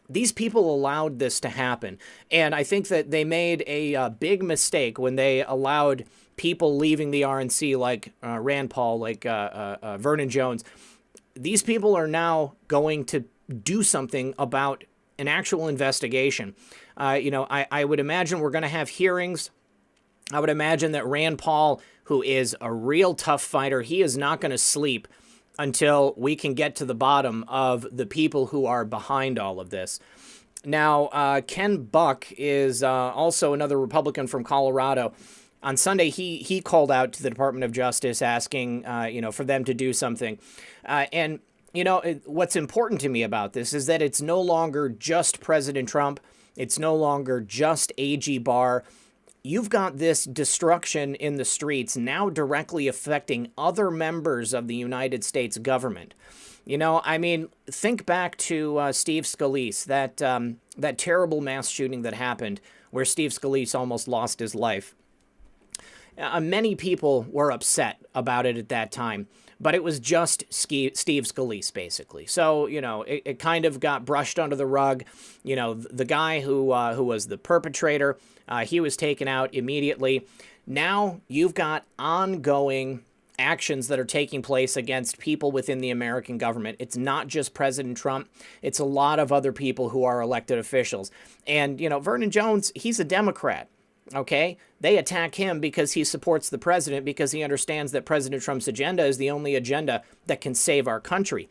These people allowed this to happen, and I think that they made a big mistake when they allowed people leaving the RNC like Rand Paul, like Vernon Jones. These people are now going to do something about an actual investigation. I would imagine we're going to have hearings. I would imagine that Rand Paul, who is a real tough fighter, he is not going to sleep until we can get to the bottom of the people who are behind all of this. Now, Ken Buck is also another Republican from Colorado. On Sunday, he called out to the Department of Justice asking, for them to do something. What's important to me about this is that it's no longer just President Trump. It's no longer just AG Barr. You've got this destruction in the streets now directly affecting other members of the United States government. Think back to Steve Scalise, that terrible mass shooting that happened where Steve Scalise almost lost his life. Many people were upset about it at that time, but it was just Steve Scalise, basically. So, it kind of got brushed under the rug. The guy who was the perpetrator, he was taken out immediately. Now you've got ongoing actions that are taking place against people within the American government. It's not just President Trump. It's a lot of other people who are elected officials. And, Vernon Jones, he's a Democrat. Okay, they attack him because he supports the president, because he understands that President Trump's agenda is the only agenda that can save our country.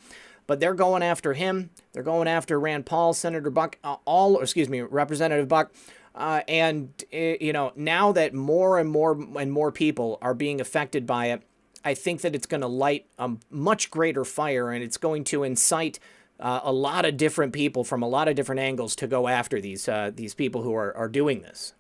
But they're going after him. They're going after Rand Paul, Senator Buck, Representative Buck. Now that more and more people are being affected by it, I think that it's going to light a much greater fire, and it's going to incite a lot of different people from a lot of different angles to go after these people who are doing this.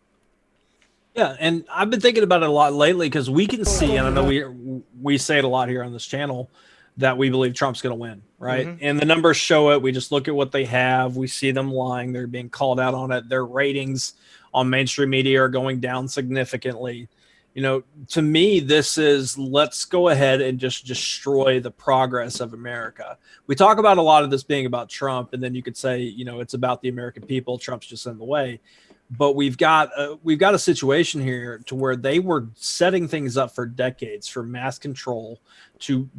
Yeah, and I've been thinking about it a lot lately, because we can see, and I know we say it a lot here on this channel, that we believe Trump's going to win, right? And the numbers show it. We just look at what they have. We see them lying. They're being called out on it. Their ratings on mainstream media are going down significantly. To me, this is, let's go ahead and just destroy the progress of America. We talk about a lot of this being about Trump, and then you could say, it's about the American people. Trump's just in the way. But we've got a situation here to where they were setting things up for decades for mass control, to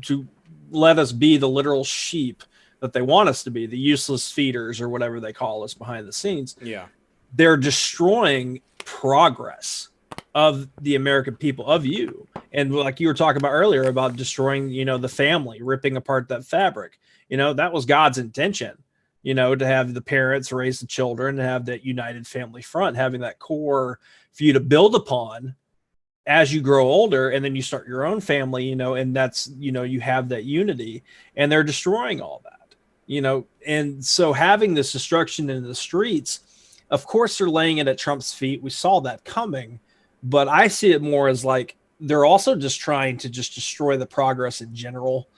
let us be the literal sheep that they want us to be, the useless feeders or whatever they call us behind the scenes. Yeah, they're destroying progress of the American people, of you. And like you were talking about earlier about destroying, the family, ripping apart that fabric. That was God's intention. To have the parents raise the children, to have that united family front, having that core for you to build upon. as you grow older and then you start your own family, and that's, you have that unity, and they're destroying all that, and so having this destruction in the streets, of course they're laying it at Trump's feet. We saw that coming, but I see it more as like they're also just trying to just destroy the progress in general,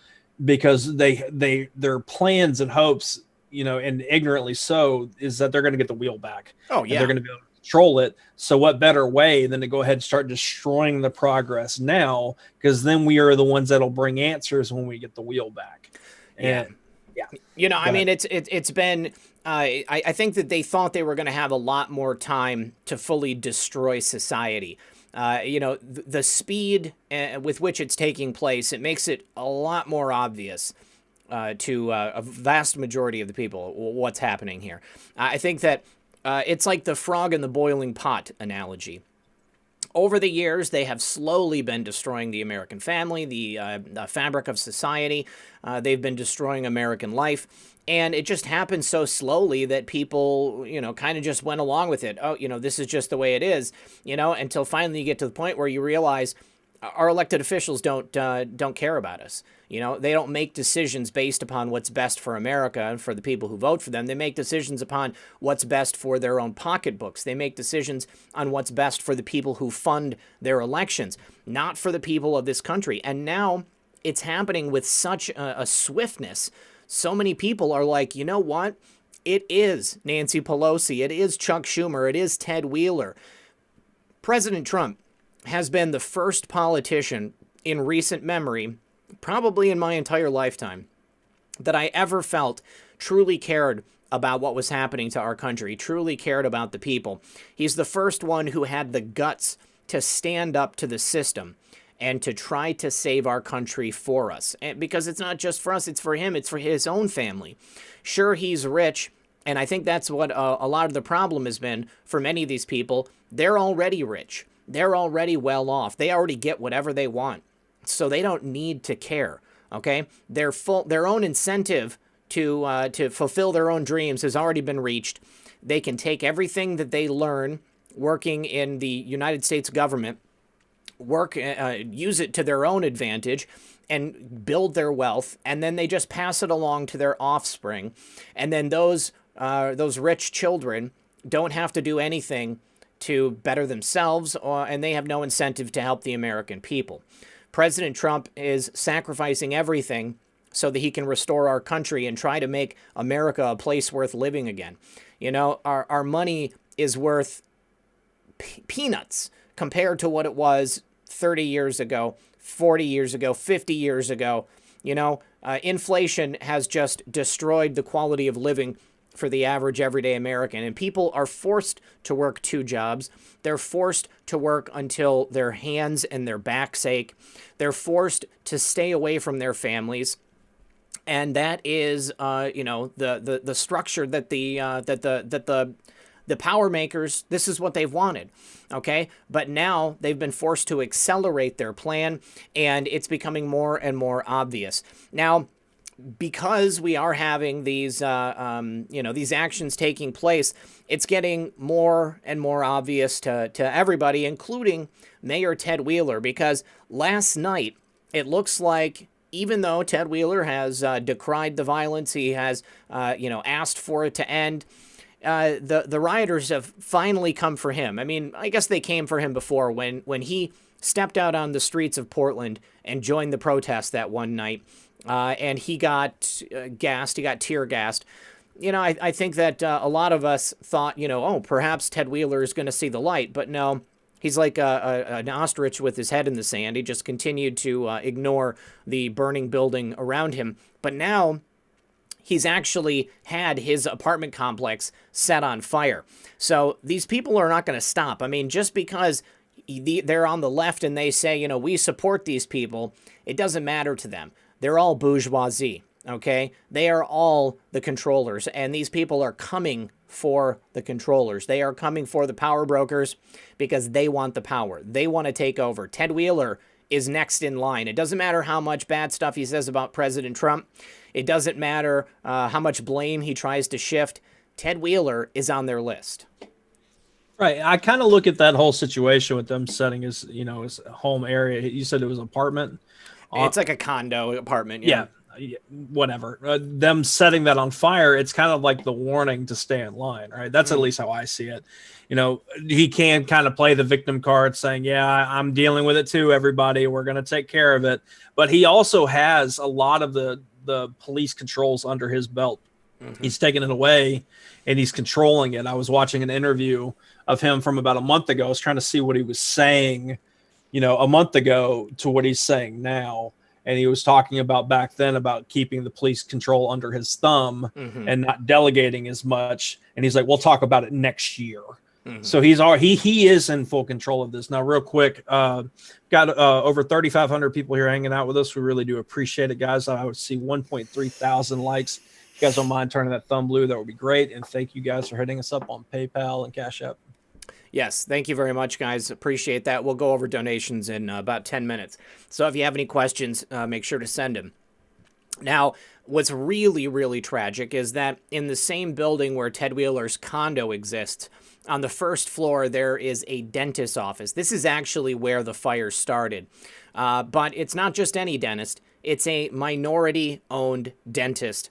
because their plans and hopes, and ignorantly so, is that they're going to get the wheel back. Oh yeah, and they're going to be able to control it. So what better way than to go ahead and start destroying the progress now, because then we are the ones that'll bring answers when we get the wheel back. And I mean, it's been I think that they thought they were going to have a lot more time to fully destroy society. The speed with which it's taking place, it makes it a lot more obvious to a vast majority of the people what's happening here. I think that it's like the frog in the boiling pot analogy. Over the years, they have slowly been destroying the American family, the fabric of society. They've been destroying American life. And it just happened so slowly that people, kind of just went along with it. Oh, this is just the way it is, until finally you get to the point where you realize our elected officials don't care about us. They don't make decisions based upon what's best for America and for the people who vote for them. They make decisions upon what's best for their own pocketbooks. They make decisions on what's best for the people who fund their elections, not for the people of this country. And now it's happening with such a swiftness. So many people are like, you know what? It is Nancy Pelosi. It is Chuck Schumer. It is Ted Wheeler. President Trump has been the first politician in recent memory, probably in my entire lifetime, that I ever felt truly cared about what was happening to our country, truly cared about the people. He's the first one who had the guts to stand up to the system and to try to save our country for us. And because it's not just for us, it's for him, it's for his own family. Sure, he's rich, and I think that's what a lot of the problem has been for many of these people. They're already rich. They're already well off. They already get whatever they want. So they don't need to care, okay? Their own incentive to fulfill their own dreams has already been reached. They can take everything that they learn working in the United States government, use it to their own advantage, and build their wealth, and then they just pass it along to their offspring. And then those rich children don't have to do anything to better themselves, and they have no incentive to help the American people. President Trump is sacrificing everything so that he can restore our country and try to make America a place worth living again. Our money is worth peanuts compared to what it was 30 years ago, 40 years ago, 50 years ago. Inflation has just destroyed the quality of living for the average everyday American. And people are forced to work 2 jobs. They're forced to work until their hands and their backs ache. They're forced to stay away from their families. And that is, the structure that the power makers, this is what they've wanted, okay? But now they've been forced to accelerate their plan, and it's becoming more and more obvious. Now, because we are having these actions taking place, it's getting more and more obvious to everybody, including Mayor Ted Wheeler, because last night it looks like, even though Ted Wheeler has decried the violence, he has asked for it to end, the rioters have finally come for him. I mean, I guess they came for him before when he stepped out on the streets of Portland and joined the protest that one night. And he got gassed, he got tear gassed. I think that a lot of us thought, perhaps Ted Wheeler is going to see the light. But no, he's like an ostrich with his head in the sand. He just continued to ignore the burning building around him. But now he's actually had his apartment complex set on fire. So these people are not going to stop. I mean, just because they're on the left and they say, we support these people, it doesn't matter to them. They're all bourgeoisie, okay? They are all the controllers, and these people are coming for the controllers. They are coming for the power brokers because they want the power. They want to take over. Ted Wheeler is next in line. It doesn't matter how much bad stuff he says about President Trump. It doesn't matter how much blame he tries to shift. Ted Wheeler is on their list. Right. I kind of look at that whole situation with them setting his, you know, his home area. You said it was an apartment. It's like a condo apartment. Yeah, whatever. Them setting that on fire, it's kind of like the warning to stay in line, right? That's at least how I see it. You know, he can kind of play the victim card saying, yeah, I'm dealing with it too, everybody. We're going to take care of it. But he also has a lot of the police controls under his belt. He's taking it away and he's controlling it. I was watching an interview of him from about a month ago. I was trying to see what he was saying, you know, a month ago to what he's saying now. And he was talking about back then about keeping the police control under his thumb and not delegating as much. And he's like, we'll talk about it next year. So he is in full control of this. Now, real quick, got over 3,500 people here hanging out with us. We really do appreciate it, guys. I would see 1.3 thousand likes. If you guys don't mind turning that thumb blue, that would be great. And thank you guys for hitting us up on PayPal and Cash App. Yes, thank you very much, guys. Appreciate that. We'll go over donations in about 10 minutes. So if you have any questions, make sure to send them. Now, what's really, really tragic is that in the same building where Ted Wheeler's condo exists, on the first floor, there is a dentist's office. This is actually where the fire started. But it's not just any dentist. It's a minority-owned dentist.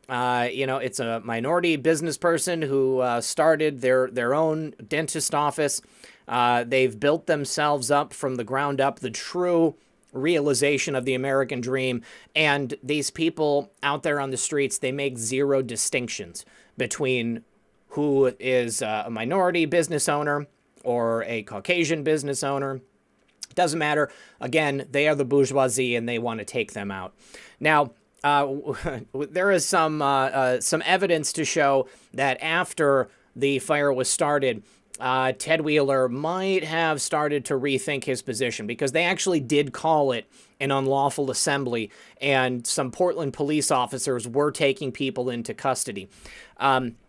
It's a minority business person who started their own dentist office. They've built themselves up from the ground up, the true realization of the American dream. And these people out there on the streets, they make zero distinctions between who is a minority business owner or a Caucasian business owner. Doesn't matter. Again, they are the bourgeoisie and they want to take them out. Now, there is some evidence to show that after the fire was started, Ted Wheeler might have started to rethink his position because they actually did call it an unlawful assembly, and some Portland police officers were taking people into custody.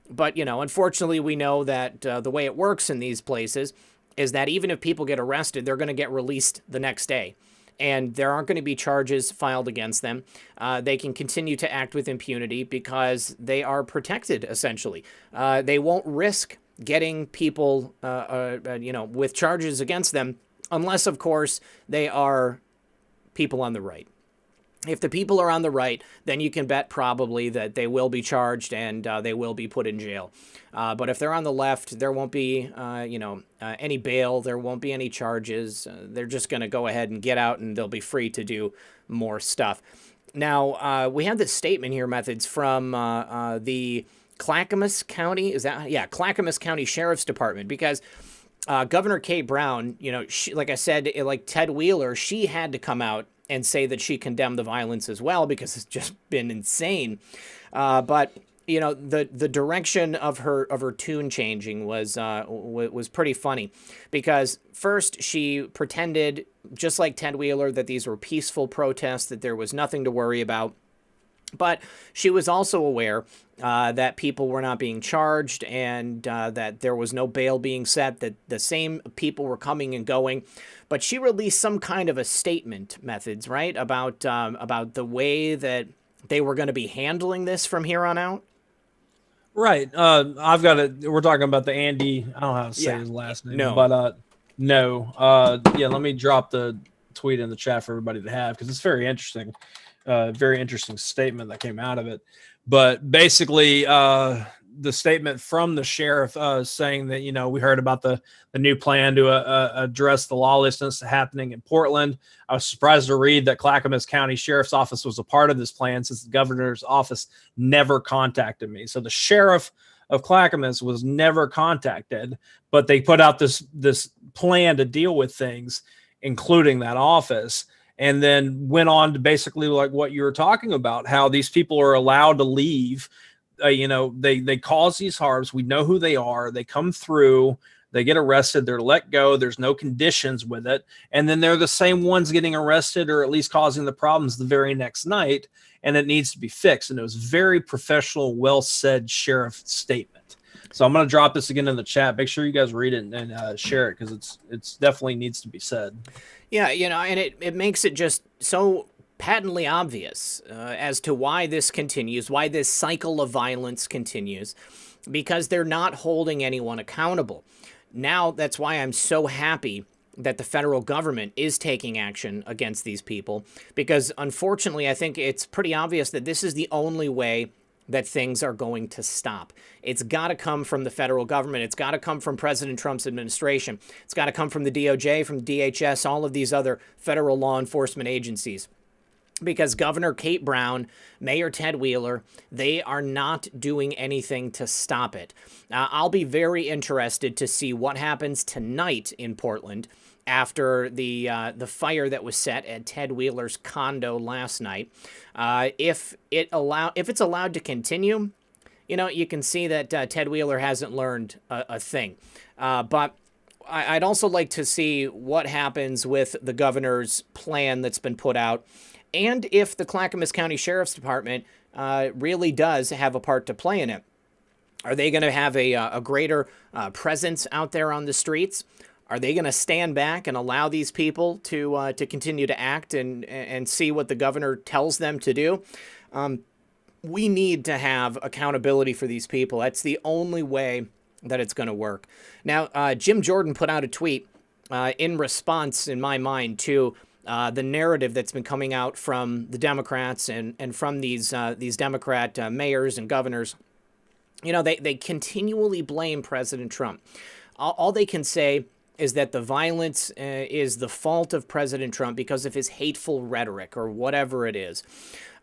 But, unfortunately, we know that the way it works in these places is that even if people get arrested, they're going to get released the next day. And there aren't going to be charges filed against them. They can continue to act with impunity because they are protected, essentially. They won't risk getting people, with charges against them, unless, of course, they are people on the right. If the people are on the right, then you can bet probably that they will be charged and they will be put in jail. But if they're on the left, there won't be, any bail. There won't be any charges. They're just going to go ahead and get out and they'll be free to do more stuff. Now, we have this statement here, Methods, from the Clackamas County. Clackamas County Sheriff's Department, because Governor Kate Brown, she, like I said, like Ted Wheeler, she had to come out and say that she condemned the violence as well because it's just been insane. But the direction of her tune changing was pretty funny, because first she pretended, just like Ted Wheeler, that these were peaceful protests, that there was nothing to worry about. But she was also aware that people were not being charged and that there was no bail being set, that the same people were coming and going. But she released some kind of a statement, Methods, right, about the way that they were going to be handling this from here on out. Right. I've got it. We're talking about the Andy. I don't know how to say his last name. No. But no. Let me drop the tweet in the chat for everybody to have, because it's very interesting. Very interesting statement that came out of it. But basically, the statement from the sheriff saying that, we heard about the new plan to address the lawlessness happening in Portland. I was surprised to read that Clackamas County Sheriff's Office was a part of this plan, since the governor's office never contacted me. So the sheriff of Clackamas was never contacted, but they put out this plan to deal with things, including that office. And then went on to basically like what you were talking about, how these people are allowed to leave. They cause these harms. We know who they are. They come through, they get arrested, they're let go. There's no conditions with it. And then they're the same ones getting arrested, or at least causing the problems the very next night. And it needs to be fixed. And it was very professional, well said sheriff statement. So I'm going to drop this again in the chat. Make sure you guys read it and share it, because it's definitely needs to be said. Yeah, and it makes it just so patently obvious as to why this continues, why this cycle of violence continues, because they're not holding anyone accountable. Now, that's why I'm so happy that the federal government is taking action against these people, because unfortunately, I think it's pretty obvious that this is the only way that things are going to stop. It's got to come from the federal government. It's got to come from President Trump's administration. It's got to come from the DOJ, from DHS, all of these other federal law enforcement agencies. Because Governor Kate Brown, Mayor Ted Wheeler, they are not doing anything to stop it. I'll be very interested to see what happens tonight in Portland after the fire that was set at Ted Wheeler's condo last night. If it's allowed to continue, you can see that Ted Wheeler hasn't learned a thing. But I'd also like to see what happens with the governor's plan that's been put out, and if the Clackamas County Sheriff's Department really does have a part to play in it. Are they going to have a greater presence out there on the streets? Are they going to stand back and allow these people to continue to act and see what the governor tells them to do? We need to have accountability for these people. That's the only way that it's going to work. Now, Jim Jordan put out a tweet in response, in my mind, to the narrative that's been coming out from the Democrats and from these Democrat mayors and governors. They continually blame President Trump. All they can say is that the violence is the fault of President Trump because of his hateful rhetoric or whatever it is.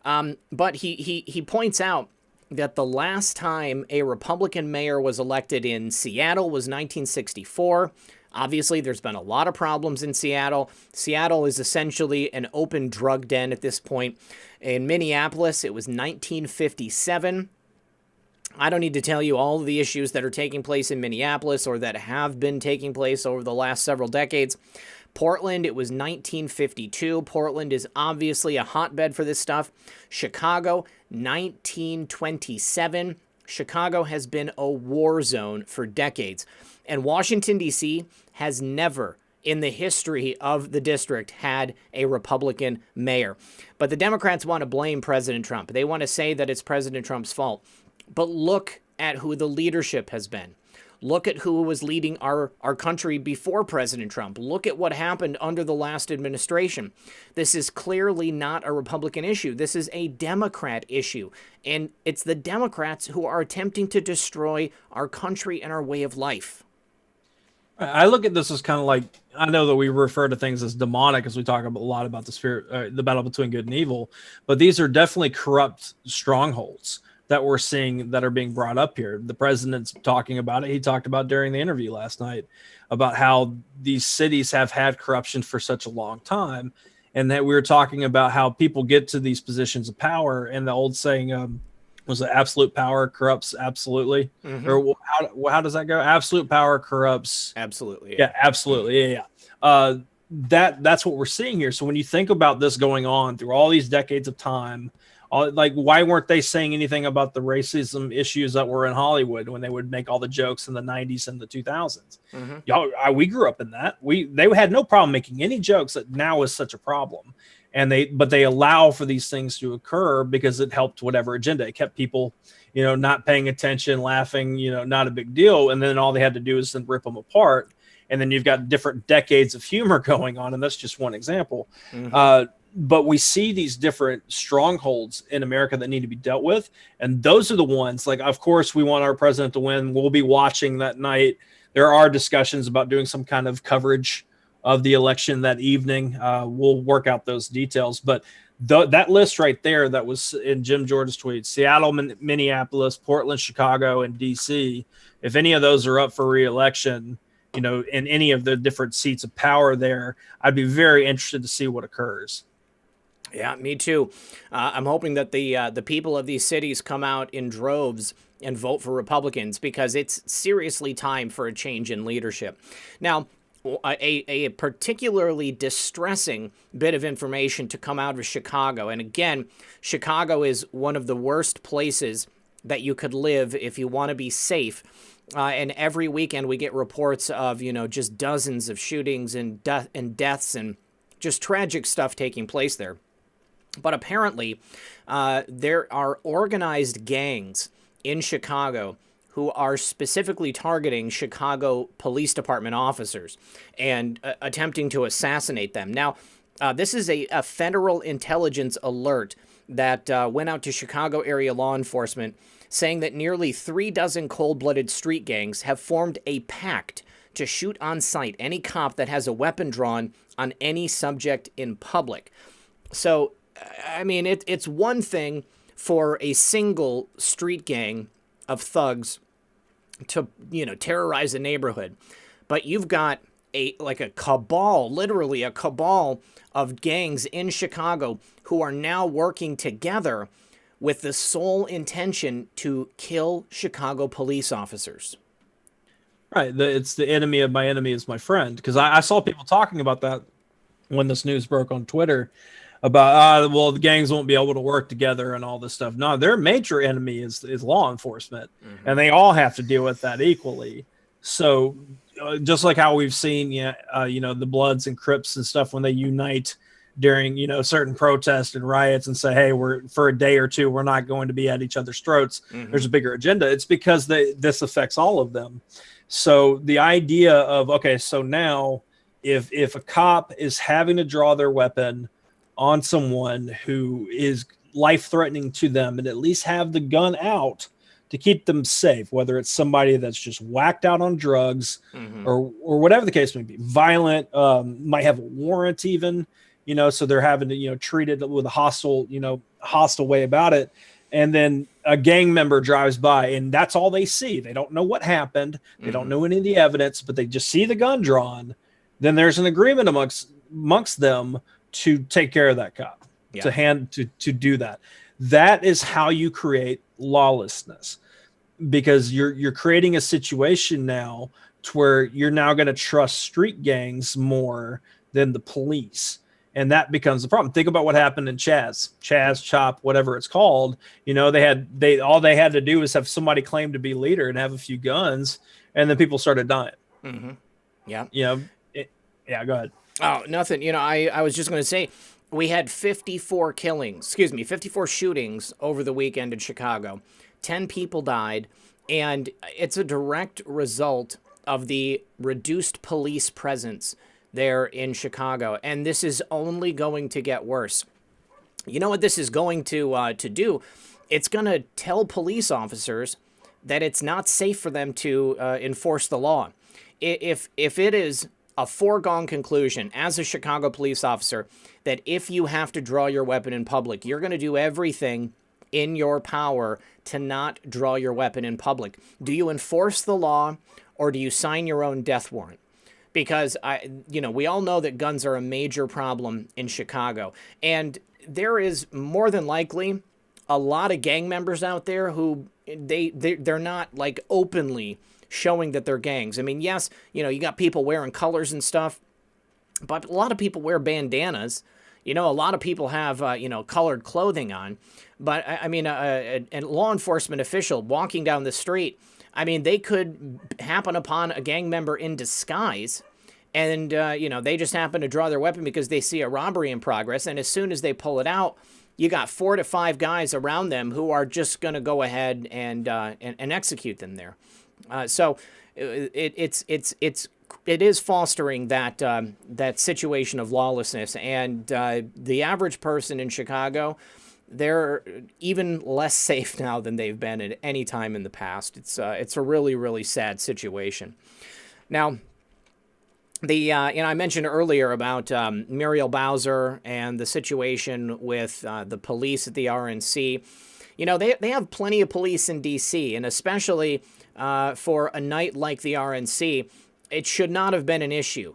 But he points out that the last time a Republican mayor was elected in Seattle was 1964. Obviously, there's been a lot of problems in Seattle. Seattle is essentially an open drug den at this point. In Minneapolis, it was 1957. I don't need to tell you all of the issues that are taking place in Minneapolis or that have been taking place over the last several decades. Portland, it was 1952. Portland is obviously a hotbed for this stuff. Chicago, 1927. Chicago has been a war zone for decades. And Washington, D.C. has never in the history of the district had a Republican mayor. But the Democrats want to blame President Trump. They want to say that it's President Trump's fault. But look at who the leadership has been. Look at who was leading our country before President Trump. Look at what happened under the last administration. This is clearly not a Republican issue. This is a Democrat issue. And it's the Democrats who are attempting to destroy our country and our way of life. I look at this as kind of like, I know that we refer to things as demonic as we talk a lot about the spirit, the battle between good and evil, but these are definitely corrupt strongholds that we're seeing that are being brought up here. The president's talking about it. He talked about during the interview last night about how these cities have had corruption for such a long time. And that we were talking about how people get to these positions of power, and the old saying, was it absolute power corrupts absolutely? Mm-hmm. Or how does that go? Absolute power corrupts. Absolutely. Yeah, absolutely. Yeah. That's what we're seeing here. So when you think about this going on through all these decades of time, why weren't they saying anything about the racism issues that were in Hollywood when they would make all the jokes in the 90s and the 2000s? Mm-hmm. We grew up in that. They had no problem making any jokes that now is such a problem. But they allow for these things to occur because it helped whatever agenda. It kept people, not paying attention, laughing, not a big deal. And then all they had to do is then rip them apart. And then you've got different decades of humor going on. And that's just one example. Mm-hmm. But we see these different strongholds in America that need to be dealt with. And those are the ones, of course, we want our president to win. We'll be watching that night. There are discussions about doing some kind of coverage of the election that evening. We'll work out those details. But that list right there that was in Jim Jordan's tweet, Seattle, Minneapolis, Portland, Chicago, and D.C., if any of those are up for re-election, in any of the different seats of power there, I'd be very interested to see what occurs. Yeah, me too. I'm hoping that the people of these cities come out in droves and vote for Republicans, because it's seriously time for a change in leadership. Now, a particularly distressing bit of information to come out of Chicago. And again, Chicago is one of the worst places that you could live if you want to be safe. And every weekend we get reports of, just dozens of shootings and deaths and just tragic stuff taking place there. But apparently, there are organized gangs in Chicago who are specifically targeting Chicago Police Department officers and attempting to assassinate them. Now, this is a federal intelligence alert that went out to Chicago area law enforcement saying that nearly 36 cold-blooded street gangs have formed a pact to shoot on sight any cop that has a weapon drawn on any subject in public. So, I mean, it's one thing for a single street gang of thugs to, terrorize a neighborhood, but you've got a cabal, literally a cabal of gangs in Chicago who are now working together with the sole intention to kill Chicago police officers. Right. It's the enemy of my enemy is my friend. Because I saw people talking about that when this news broke on Twitter about, well, the gangs won't be able to work together and all this stuff. No, their major enemy is law enforcement, and they all have to deal with that equally. So just like how we've seen, the Bloods and Crips and stuff when they unite during, certain protests and riots and say, hey, we're for a day or two, we're not going to be at each other's throats. There's a bigger agenda. It's because this affects all of them. So the idea of, okay, so now if a cop is having to draw their weapon on someone who is life-threatening to them and at least have the gun out to keep them safe, whether it's somebody that's just whacked out on drugs or whatever the case may be, violent, might have a warrant even, so they're having to, treat it with a hostile way about it. And then a gang member drives by and that's all they see. They don't know what happened. They don't know any of the evidence, but they just see the gun drawn. Then there's an agreement amongst them to take care of that cop, to do that. That is how you create lawlessness, because you're creating a situation now to where you're now going to trust street gangs more than the police. And that becomes the problem. Think about what happened in Chaz, Chop, whatever it's called. All they had to do was have somebody claim to be leader and have a few guns, and then people started dying. Yeah. Go ahead. Oh, nothing. I was just going to say, we had 54 shootings over the weekend in Chicago. 10 people died, and it's a direct result of the reduced police presence there in Chicago, and this is only going to get worse. You know what this is going to do? It's going to tell police officers that it's not safe for them to enforce the law. If it is a foregone conclusion as a Chicago police officer that if you have to draw your weapon in public, you're going to do everything in your power to not draw your weapon in public. Do you enforce the law, or do you sign your own death warrant? Because we all know that guns are a major problem in Chicago, and there is more than likely a lot of gang members out there who they're not like openly showing that they're gangs. I mean, yes, you got people wearing colors and stuff, but a lot of people wear bandanas. A lot of people have colored clothing on, but I mean, a law enforcement official walking down the street, I mean, they could happen upon a gang member in disguise, and, they just happen to draw their weapon because they see a robbery in progress, and as soon as they pull it out, you got 4 to 5 guys around them who are just going to go ahead and execute them there. So it is fostering that situation of lawlessness, and the average person in Chicago, they're even less safe now than they've been at any time in the past. It's a really, really sad situation. Now, I mentioned earlier about Muriel Bowser and the situation with the police at the RNC. They have plenty of police in D.C., and especially for a night like the RNC, it should not have been an issue.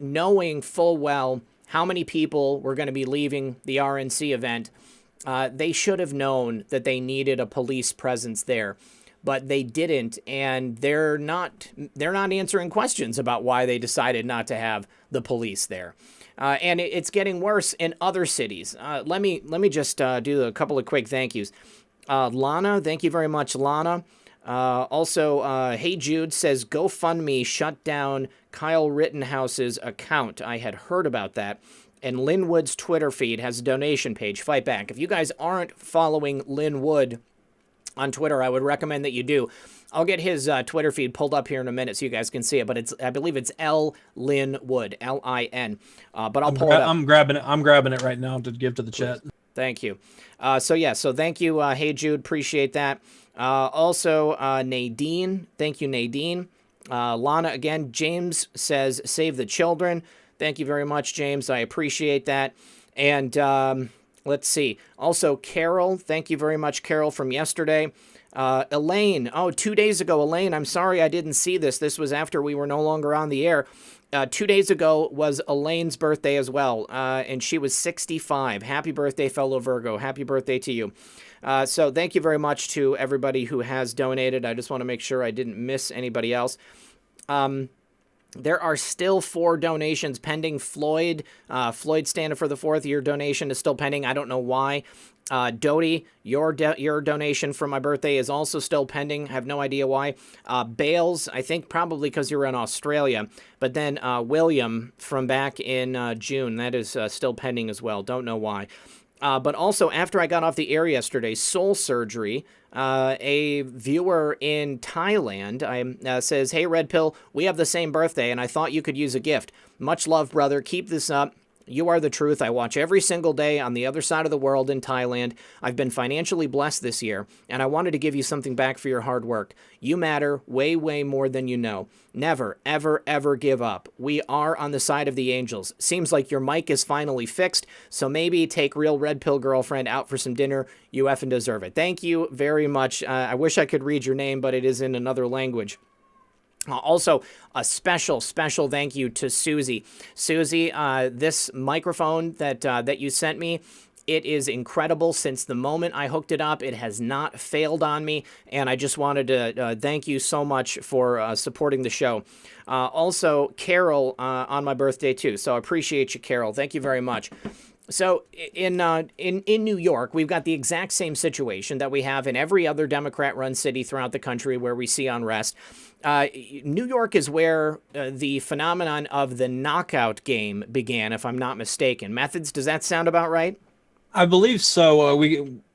Knowing full well how many people were going to be leaving the RNC event, they should have known that they needed a police presence there, but they didn't, and they're not answering questions about why they decided not to have the police there. And it's getting worse in other cities. Let me just do a couple of quick thank yous. Lana, thank you very much, Lana. Also, Hey Jude says, GoFundMe shut down Kyle Rittenhouse's account. I had heard about that. And Lynn Wood's Twitter feed has a donation page. Fight back. If you guys aren't following Lynn Wood on Twitter, I would recommend that you do. I'll get his Twitter feed pulled up here in a minute so you guys can see it, but I believe it's L. Lynn Wood, Lin. But I'll pull it up. I'm grabbing it right now to give to the chat. Thank you. So thank you, Hey Jude, appreciate that. Also, Nadine, thank you, Nadine. Lana, again, James says, save the children. Thank you very much, James. I appreciate that. And let's see. Also, Carol, thank you very much, Carol, from yesterday. Elaine, 2 days ago, Elaine, I'm sorry I didn't see this. This was after we were no longer on the air. 2 days ago was Elaine's birthday as well, and she was 65. Happy birthday, fellow Virgo. Happy birthday to you. So thank you very much to everybody who has donated. I just want to make sure I didn't miss anybody else. There are still 4 donations pending. Floyd standing for the 4th. Your donation is still pending. I don't know why. Dodie, your donation for my birthday is also still pending. I have no idea why. Bales, I think probably because you're in Australia. But then William from back in June, that is still pending as well. Don't know why. But also, after I got off the air yesterday, Soul Surgery, a viewer in Thailand says, hey, Red Pill, we have the same birthday, and I thought you could use a gift. Much love, brother. Keep this up. You are the truth. I watch every single day on the other side of the world in Thailand. I've been financially blessed this year, and I wanted to give you something back for your hard work. You matter way, way more than you know. Never, ever, ever give up. We are on the side of the angels. Seems like your mic is finally fixed, so maybe take Real Red Pill Girlfriend out for some dinner. You effing deserve it. Thank you very much. I wish I could read your name, but it is in another language. Also, a special thank you to Susie. Susie, this microphone that you sent me, it is incredible. Since the moment I hooked it up, it has not failed on me, and I just wanted to thank you so much for supporting the show. Also, Carol on my birthday too, so I appreciate you, Carol. Thank you very much. So in New York, we've got the exact same situation that we have in every other Democrat-run city throughout the country where we see unrest. New York is where the phenomenon of the knockout game began, if I'm not mistaken. Methods, does that sound about right? I believe so.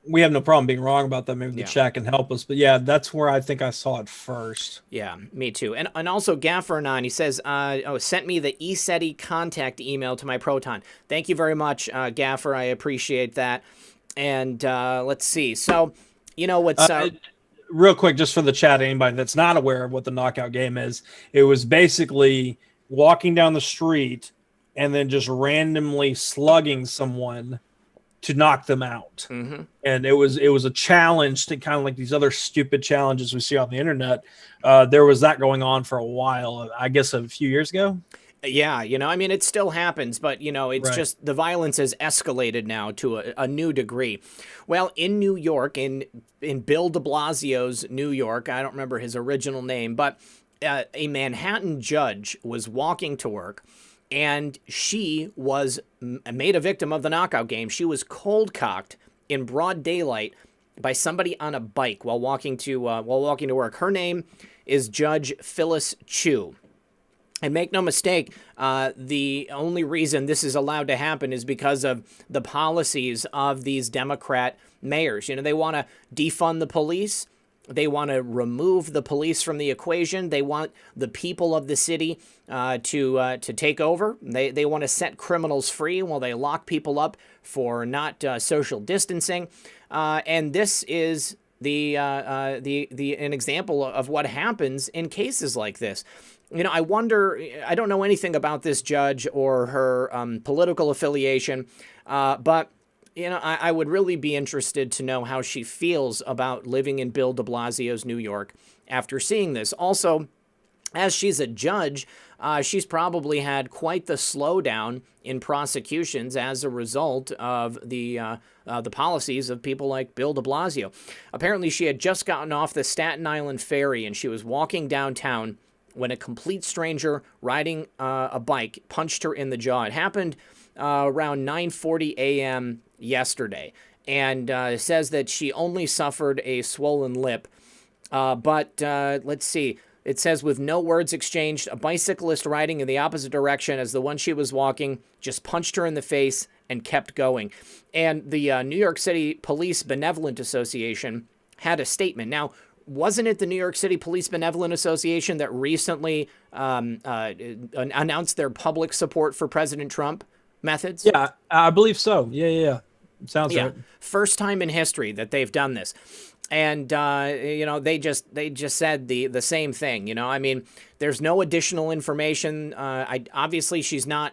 We have no problem being wrong about that. Maybe the chat can help us. But yeah, that's where I think I saw it first. Yeah, me too. And also Gaffer9, he says, sent me the ESETI contact email to my Proton. Thank you very much, Gaffer. I appreciate that. And let's see. So, you know what's... real quick, just for the chat, anybody that's not aware of what the knockout game is, it was basically walking down the street and then just randomly slugging someone to knock them out. Mm-hmm. And it was a challenge to kind of like these other stupid challenges we see on the internet. There was that going on for a while, I guess a few years ago. Yeah, I mean, it still happens, but, it's just the violence has escalated now to a new degree. Well, in New York, in Bill de Blasio's New York, I don't remember his original name, but a Manhattan judge was walking to work, and she was made a victim of the knockout game. She was cold-cocked in broad daylight by somebody on a bike while walking to work. Her name is Judge Phyllis Chu. And make no mistake, the only reason this is allowed to happen is because of the policies of these Democrat mayors. They want to defund the police. They want to remove the police from the equation. They want the people of the city to take over. They want to set criminals free while they lock people up for not social distancing. And this is an example of what happens in cases like this. I wonder, I don't know anything about this judge or her political affiliation, but, I would really be interested to know how she feels about living in Bill de Blasio's New York after seeing this. Also, as she's a judge, she's probably had quite the slowdown in prosecutions as a result of the policies of people like Bill de Blasio. Apparently, she had just gotten off the Staten Island ferry and she was walking downtown when a complete stranger riding a bike punched her in the jaw. It happened around 9:40 a.m. yesterday, and it says that she only suffered a swollen lip. But let's see. It says, with no words exchanged, a bicyclist riding in the opposite direction as the one she was walking just punched her in the face and kept going. And the New York City Police Benevolent Association had a statement. Now, wasn't it the New York City Police Benevolent Association that recently announced their public support for President Trump methods? Yeah, I believe so. Yeah. Sounds right. First time in history that they've done this. And, they just said the same thing. I mean, there's no additional information. Obviously, she's not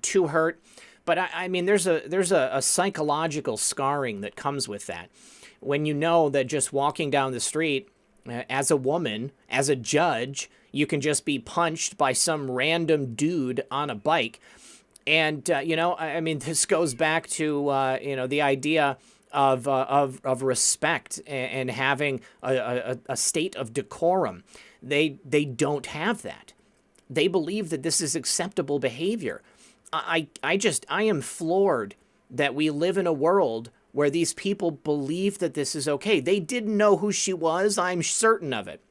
too hurt. But, I mean, there's a psychological scarring that comes with that. When you know that just walking down the street as a woman, as a judge, you can just be punched by some random dude on a bike. And, I mean, this goes back to, the idea of respect and having a state of decorum. They don't have that. They believe that this is acceptable behavior. I am floored that we live in a world where these people believe that this is okay. They didn't know who she was. I'm certain of it.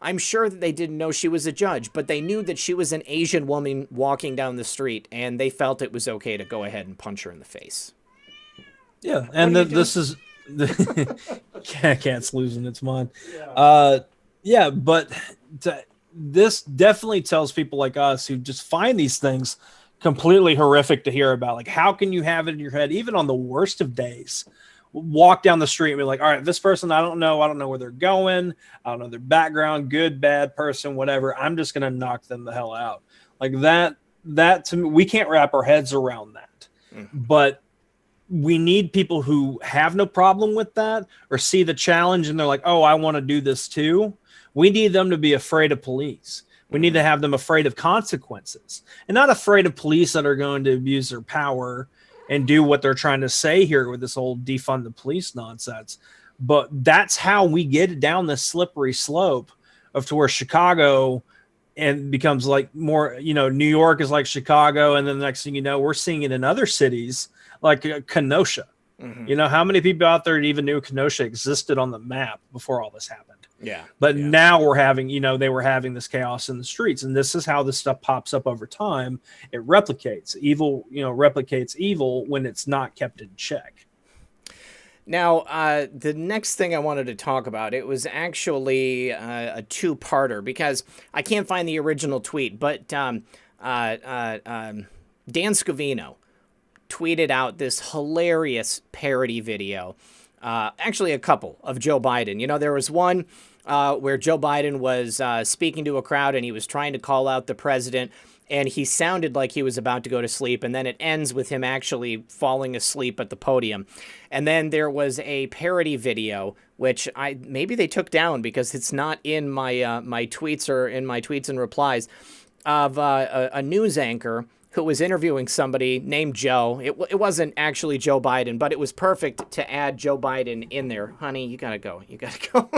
I'm sure that they didn't know she was a judge, but they knew that she was an Asian woman walking down the street, and they felt it was okay to go ahead and punch her in the face. Yeah, and this is cat's losing its mind. But this definitely tells people like us who just find these things completely horrific to hear about. Like, how can you have it in your head, even on the worst of days, walk down the street and be like, all right, this person, I don't know where they're going. I don't know their background, good, bad person, whatever. I'm just going to knock them the hell out. Like that to me, we can't wrap our heads around that. But we need people who have no problem with that or see the challenge and they're like, oh, I want to do this too. We need them to be afraid of police. We need to have them afraid of consequences and not afraid of police that are going to abuse their power and do what they're trying to say here with this whole defund the police nonsense. But that's how we get down this slippery slope of to where Chicago and becomes like more, New York is like Chicago. And then the next thing you know, we're seeing it in other cities like Kenosha. How many people out there even knew Kenosha existed on the map before all this happened? But now we're having, they were having this chaos in the streets, and this is how this stuff pops up over time. It replicates evil when it's not kept in check. Now, the next thing I wanted to talk about, it was actually a two-parter because I can't find the original tweet, but Dan Scavino tweeted out this hilarious parody video. Actually, a couple of Joe Biden. There was one where Joe Biden was speaking to a crowd and he was trying to call out the president and he sounded like he was about to go to sleep. And then it ends with him actually falling asleep at the podium. And then there was a parody video, which maybe they took down because it's not in my my tweets or in my tweets and replies, of a news anchor who was interviewing somebody named Joe. It wasn't actually Joe Biden, but it was perfect to add Joe Biden in there. Honey, you gotta go. You gotta go.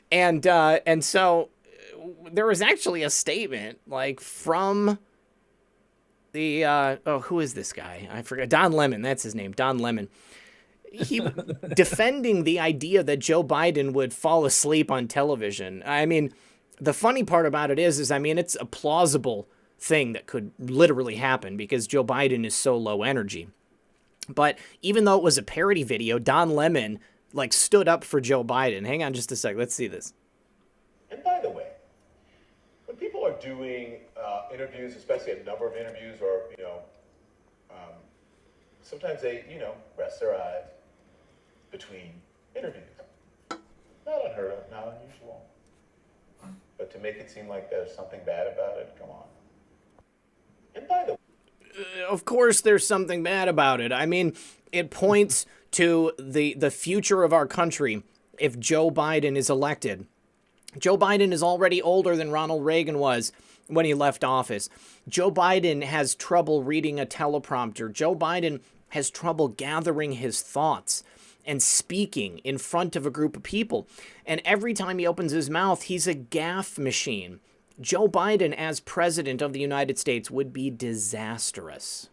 And so there was actually a statement like from the who is this guy? I forgot. Don Lemon. That's his name. Don Lemon. He defending the idea that Joe Biden would fall asleep on television. I mean, the funny part about it is it's a plausible thing that could literally happen because Joe Biden is so low energy. But even though it was a parody video, Don Lemon stood up for Joe Biden. Hang on just a sec. Let's see this. And by the way, when people are doing interviews, especially a number of interviews, or sometimes they rest their eyes between interviews. Not unheard of, not unusual. But to make it seem like there's something bad about it, come on. And by the way, of course there's something bad about it. I mean, it points to the future of our country if Joe Biden is elected. Joe Biden is already older than Ronald Reagan was when he left office. Joe Biden has trouble reading a teleprompter. Joe Biden has trouble gathering his thoughts and speaking in front of a group of people. And every time he opens his mouth, he's a gaffe machine. Joe Biden as president of the United States would be disastrous.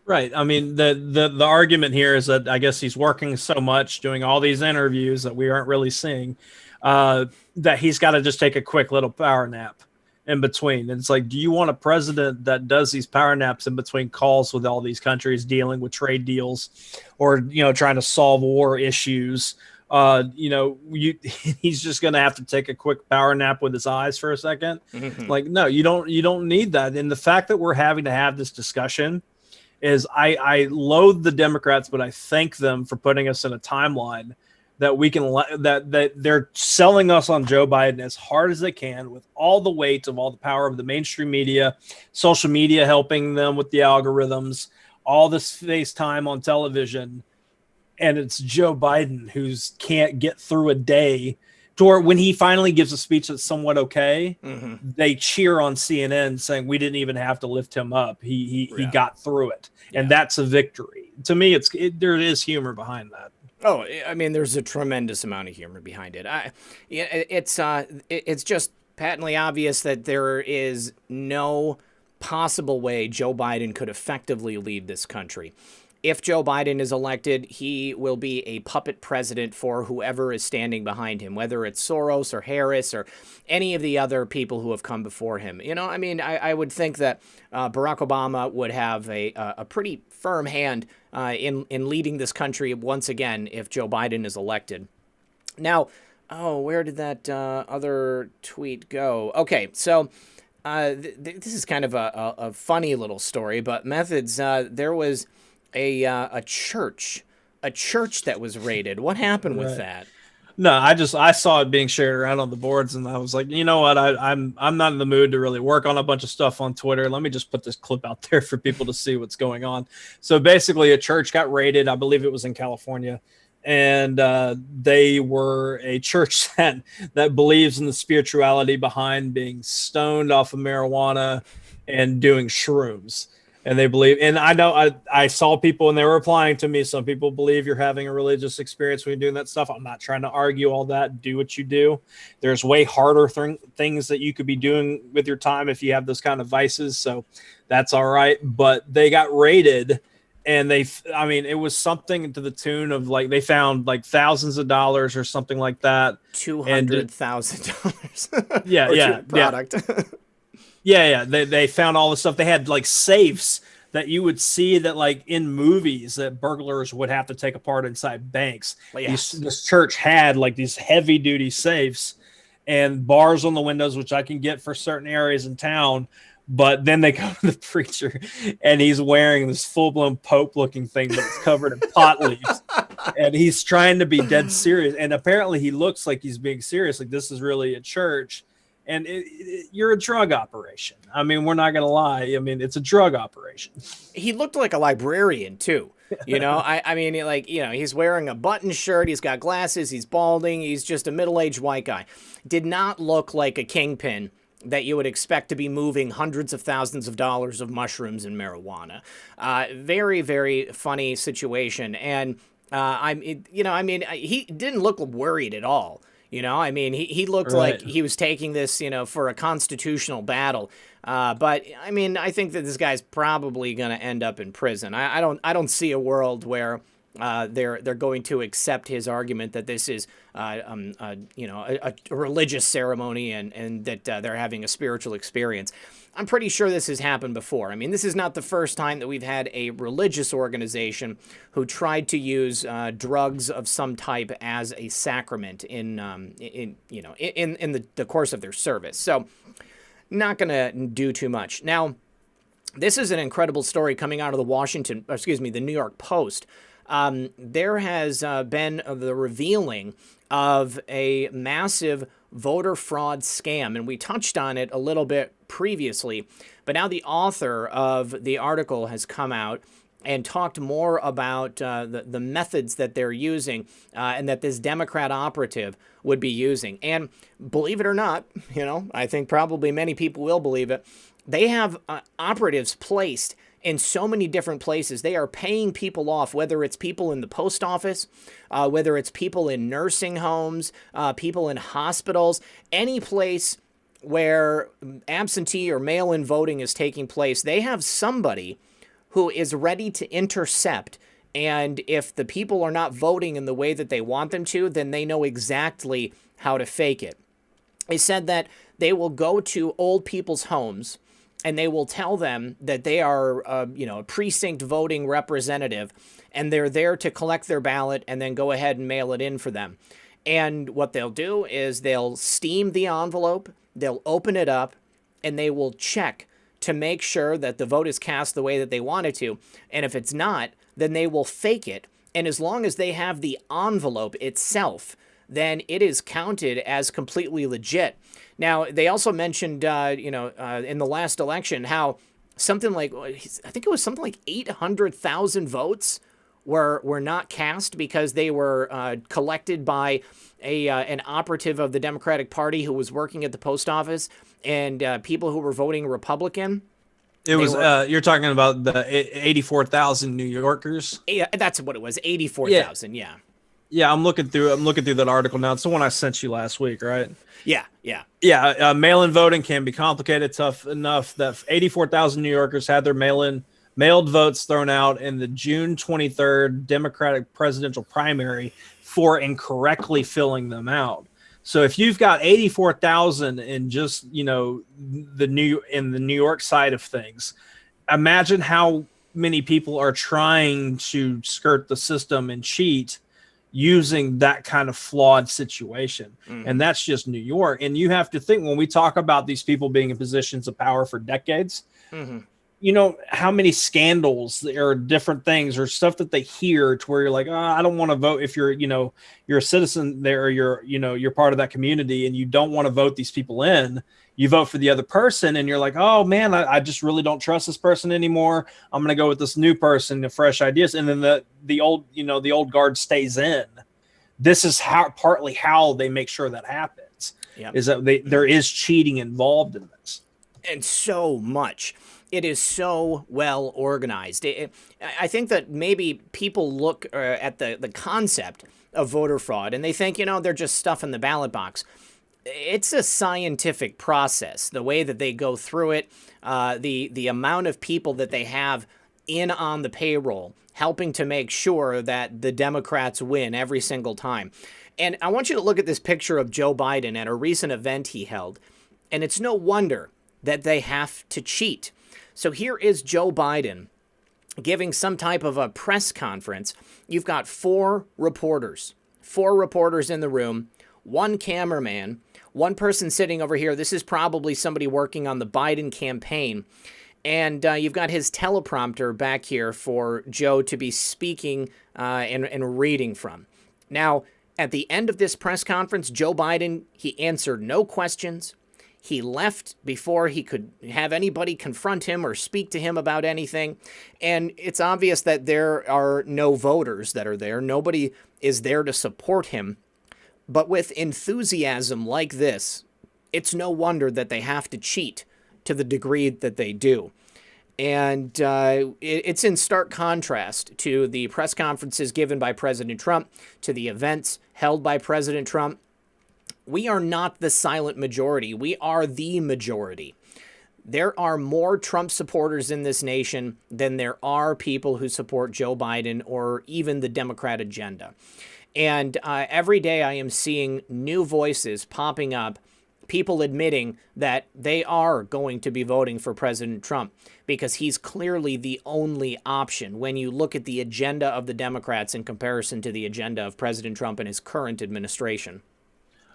Right. I mean, the argument here is that I guess he's working so much, doing all these interviews that we aren't really seeing, that he's got to just take a quick little power nap in between. And it's like, do you want a president that does these power naps in between calls with all these countries dealing with trade deals or, trying to solve war issues? He's just going to have to take a quick power nap with his eyes for a second. Mm-hmm. Like, no, you don't need that. And the fact that we're having to have this discussion is I loathe the Democrats, but I thank them for putting us in a timeline that we can that they're selling us on Joe Biden as hard as they can with all the weight of all the power of the mainstream media, social media helping them with the algorithms, all this face time on television. And it's Joe Biden who's can't get through a day to where when he finally gives a speech that's somewhat okay, they cheer on CNN saying we didn't even have to lift him up. He got through it. And that's a victory. To me, there is humor behind that. Oh, I mean, there's a tremendous amount of humor behind it. It's just patently obvious that there is no possible way Joe Biden could effectively lead this country. If Joe Biden is elected, he will be a puppet president for whoever is standing behind him, whether it's Soros or Harris or any of the other people who have come before him. I would think that Barack Obama would have a pretty firm hand in leading this country once again if Joe Biden is elected. Now, where did that other tweet go? Okay, so this is kind of a funny little story, but Methods, there was a church that was raided. What happened with that? No, I saw it being shared around on the boards, and I was like, you know what? I'm not in the mood to really work on a bunch of stuff on Twitter. Let me just put this clip out there for people to see what's going on. So basically, a church got raided. I believe it was in California, and they were a church that believes in the spirituality behind being stoned off of marijuana and doing shrooms. And they believe, and I know I saw people and they were replying to me. Some people believe you're having a religious experience when you're doing that stuff. I'm not trying to argue all that. Do what you do. There's way harder things that you could be doing with your time if you have those kind of vices. So that's all right. But they got raided, and it was something to the tune of like they found like thousands of dollars or something like that. $200,000. Yeah, product. Yeah. They found all this stuff. They had like safes that you would see that like in movies that burglars would have to take apart inside banks. Yes. This church had like these heavy duty safes and bars on the windows, which I can get for certain areas in town. But then they go to the preacher and he's wearing this full blown Pope looking thing that's covered in pot leaves. And he's trying to be dead serious. And apparently he looks like he's being serious. Like this is really a church. And you're a drug operation. I mean, we're not going to lie. I mean, it's a drug operation. He looked like a librarian, too. He's wearing a button shirt. He's got glasses. He's balding. He's just a middle-aged white guy. Did not look like a kingpin that you would expect to be moving hundreds of thousands of dollars of mushrooms and marijuana. Very, very funny situation. And, he didn't look worried at all. He looked like he was taking this, for a constitutional battle. But I think that this guy's probably going to end up in prison. I don't see a world where they're going to accept his argument that this is a religious ceremony and that they're having a spiritual experience. I'm pretty sure this has happened before. This is not the first time that we've had a religious organization who tried to use drugs of some type as a sacrament in the course of their service. So, not going to do too much. Now, this is an incredible story coming out of the New York Post. There has been the revealing of a massive voter fraud scam, and we touched on it a little bit previously, but now the author of the article has come out and talked more about the methods that they're using and that this Democrat operative would be using. And believe it or not, I think probably many people will believe it, they have operatives placed in so many different places. They are paying people off, whether it's people in the post office, whether it's people in nursing homes, people in hospitals, any place where absentee or mail-in voting is taking place. They have somebody who is ready to intercept. And if the people are not voting in the way that they want them to, then they know exactly how to fake it. They said that they will go to old people's homes and they will tell them that they are, a precinct voting representative, and they're there to collect their ballot and then go ahead and mail it in for them. And what they'll do is they'll steam the envelope, they'll open it up, and they will check to make sure that the vote is cast the way that they want it to. And if it's not, then they will fake it. And as long as they have the envelope itself, then it is counted as completely legit. Now, they also mentioned, in the last election, how something like, I think it was something like 800,000 votes were not cast because they were collected by an operative of the Democratic Party who was working at the post office, and people who were voting Republican. You're talking about the 84,000 New Yorkers. Yeah, that's what it was. 84,000. Yeah. Yeah, I'm looking through that article now. It's the one I sent you last week, right? Yeah. Mail-in voting can be complicated, tough enough that 84,000 New Yorkers had their mailed votes thrown out in the June 23rd Democratic presidential primary for incorrectly filling them out. So if you've got 84,000 in just, the New York side of things, imagine how many people are trying to skirt the system and cheat using that kind of flawed situation. And that's just New York. And you have to think, when we talk about these people being in positions of power for decades, how many scandals or different things or stuff that they hear to where you're like, I don't want to vote. If you're a citizen there, or you're part of that community and you don't want to vote these people in, you vote for the other person and you're like, oh man, I just really don't trust this person anymore. I'm going to go with this new person, the fresh ideas. And then the old guard stays in. This is partly how they make sure that happens. Yep. Is that there is cheating involved in this. And so much. It is so well organized. I think that maybe people look at the concept of voter fraud and they think, they're just stuff in the ballot box. It's a scientific process, the way that they go through it, the amount of people that they have in on the payroll, helping to make sure that the Democrats win every single time. And I want you to look at this picture of Joe Biden at a recent event he held, and it's no wonder that they have to cheat. So here is Joe Biden giving some type of a press conference. You've got four reporters in the room, one cameraman, one person sitting over here. This is probably somebody working on the Biden campaign. And you've got his teleprompter back here for Joe to be speaking and reading from. Now, at the end of this press conference, Joe Biden, he answered no questions. He left before he could have anybody confront him or speak to him about anything. And it's obvious that there are no voters that are there. Nobody is there to support him. But with enthusiasm like this, it's no wonder that they have to cheat to the degree that they do. And it's in stark contrast to the press conferences given by President Trump, to the events held by President Trump. We are not the silent majority. We are the majority. There are more Trump supporters in this nation than there are people who support Joe Biden or even the Democrat agenda. And every day I am seeing new voices popping up, people admitting that they are going to be voting for President Trump because he's clearly the only option when you look at the agenda of the Democrats in comparison to the agenda of President Trump and his current administration.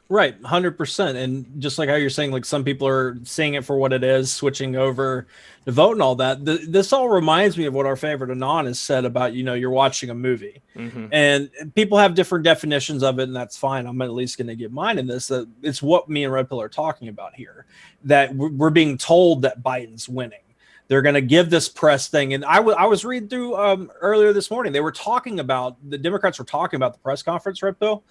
Right, 100%. And just like how you're saying, like some people are seeing it for what it is, switching over to vote and all that. This all reminds me of what our favorite Anon has said about, you're watching a movie. And people have different definitions of it, and that's fine. I'm at least going to give mine in this. That it's what me and Red Pill are talking about here, that we're being told that Biden's winning. They're going to give this press thing. And I was reading through earlier this morning. The Democrats were talking about the press conference, Red Pill.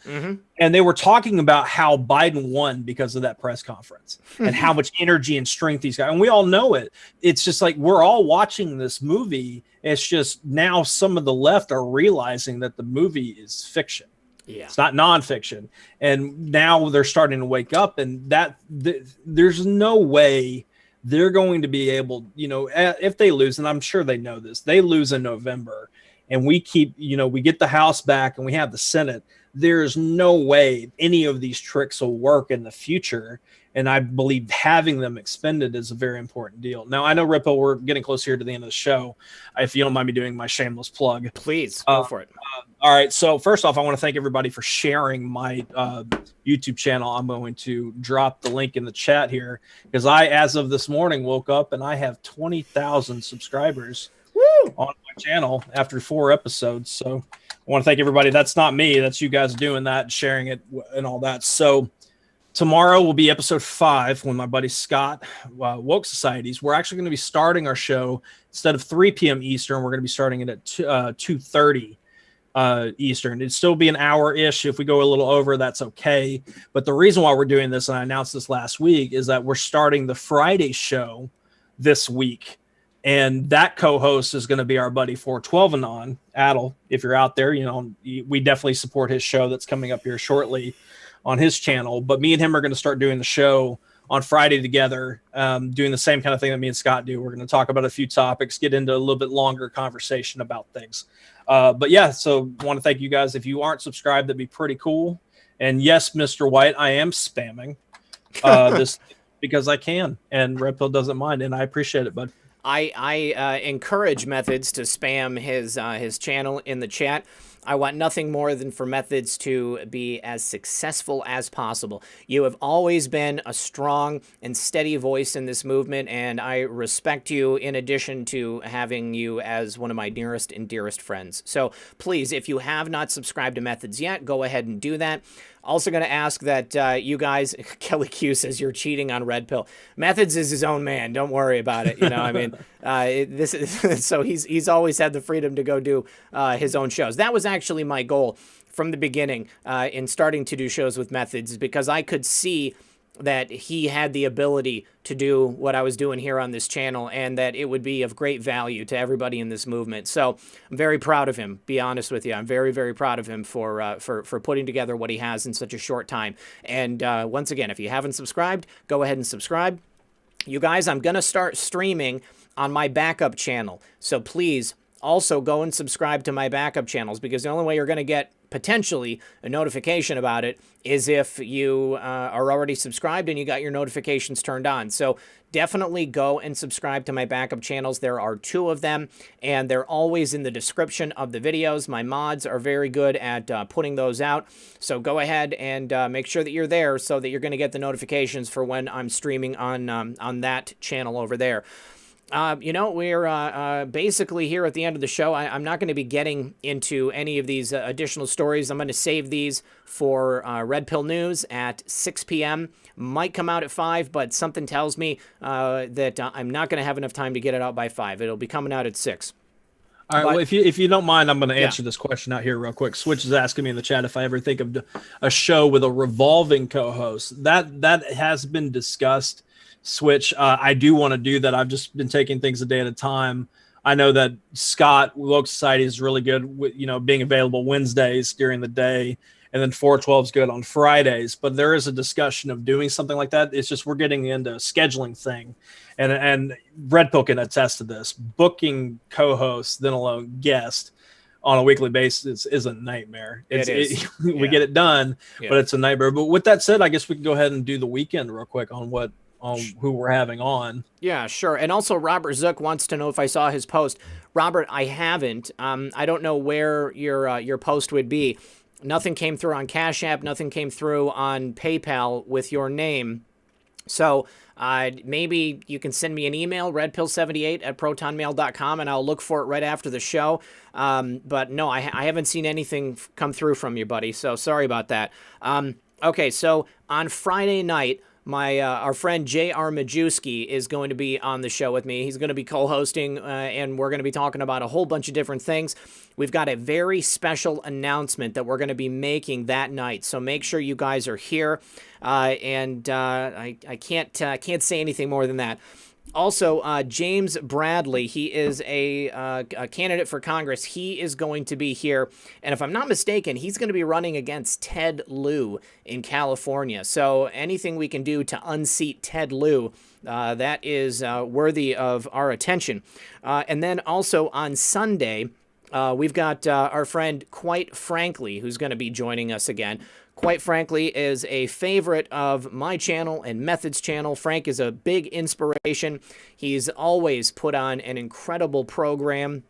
And they were talking about how Biden won because of that press conference and how much energy and strength he's got. And we all know it. It's just like we're all watching this movie. It's just now some of the left are realizing that the movie is fiction. Yeah. It's not nonfiction. And now they're starting to wake up, and there's no way they're going to be able, if they lose, and I'm sure they know this, they lose in November, and we keep, we get the House back and we have the Senate, there's no way any of these tricks will work in the future. And I believe having them expended is a very important deal. Now, I know, Ripple, we're getting close here to the end of the show. If you don't mind me doing my shameless plug. Please, go for it. All right. So first off, I want to thank everybody for sharing my YouTube channel. I'm going to drop the link in the chat here because I, as of this morning, woke up and I have 20,000 subscribers on my channel after 4 episodes. So I want to thank everybody. That's not me. That's you guys doing that, sharing it and all that. So tomorrow will be episode 5 when my buddy Scott, Woke Societies. We're actually going to be starting our show instead of 3 p.m. Eastern. We're going to be starting it at 2:30 Eastern. It'd still be an hour-ish. If we go a little over, that's okay. But the reason why we're doing this, and I announced this last week, is that we're starting the Friday show this week. And that co-host is going to be our buddy 412 Anon, Adel. If you're out there, we definitely support his show that's coming up here shortly on his channel. But me and him are going to start doing the show on Friday together, doing the same kind of thing that me and Scott do. We're going to talk about a few topics, get into a little bit longer conversation about things. But yeah, so I want to thank you guys. If you aren't subscribed, that'd be pretty cool. And yes, Mr. White, I am spamming this because I can, and Red Pill doesn't mind, and I appreciate it, bud. I encourage Methods to spam his channel in the chat. I want nothing more than for Methods to be as successful as possible. You have always been a strong and steady voice in this movement, and I respect you in addition to having you as one of my nearest and dearest friends. So please, if you have not subscribed to Methods yet, go ahead and do that. Also going to ask that you guys, Kelly Q says you're cheating on Red Pill. Methods is his own man. Don't worry about it. I mean, this is so he's always had the freedom to go do his own shows. That was actually my goal from the beginning in starting to do shows with Methods, is because I could see that he had the ability to do what I was doing here on this channel, and that it would be of great value to everybody in this movement. So I'm very proud of him, be honest with you. I'm very, very proud of him for putting together what he has in such a short time. And once again, if you haven't subscribed, go ahead and subscribe. You guys, I'm going to start streaming on my backup channel. So please also go and subscribe to my backup channels, because the only way you're going to get potentially a notification about it is if you are already subscribed and you got your notifications turned on. So definitely go and subscribe to my backup channels. There are 2 of them, and they're always in the description of the videos. My mods are very good at putting those out. So go ahead and make sure that you're there so that you're going to get the notifications for when I'm streaming on that channel over there. We're basically here at the end of the show. I'm not going to be getting into any of these additional stories. I'm going to save these for Red Pill News at 6 p.m. Might come out at 5, but something tells me that I'm not going to have enough time to get it out by 5. It'll be coming out at 6. All right. Well, if you don't mind, I'm going to answer this question out here real quick. Switch is asking me in the chat if I ever think of a show with a revolving co-host. That has been discussed. Switch. I do want to do that. I've just been taking things a day at a time. I know that Scott, Woke Society, is really good with, being available Wednesdays during the day, and then 412 is good on Fridays. But there is a discussion of doing something like that. It's just we're getting into a scheduling thing, and Red Pill can attest to this. Booking co-hosts, then alone guest, on a weekly basis is a nightmare. We get it done, but it's a nightmare. But with that said, I guess we can go ahead and do the weekend real quick on who we're having on. Yeah, sure. And also Robert Zook wants to know if I saw his post. Robert, I haven't. I don't know where your post would be. Nothing came through on Cash App. Nothing came through on PayPal with your name. So maybe you can send me an email, redpill78@protonmail.com, and I'll look for it right after the show. But no, I haven't seen anything come through from you, buddy. So sorry about that. Okay, so on Friday night, our friend J.R. Majewski is going to be on the show with me. He's going to be co-hosting, and we're going to be talking about a whole bunch of different things. We've got a very special announcement that we're going to be making that night, so make sure you guys are here. I can't say anything more than that. Also, James Bradley, he is a candidate for Congress. He is going to be here. And if I'm not mistaken, he's going to be running against Ted Lieu in California. So anything we can do to unseat Ted Lieu, that is worthy of our attention. And then also on Sunday, We've got our friend Quite Frankly, who's going to be joining us again. Quite Frankly is a favorite of my channel and Method's channel. Frank is a big inspiration. He's always put on an incredible program.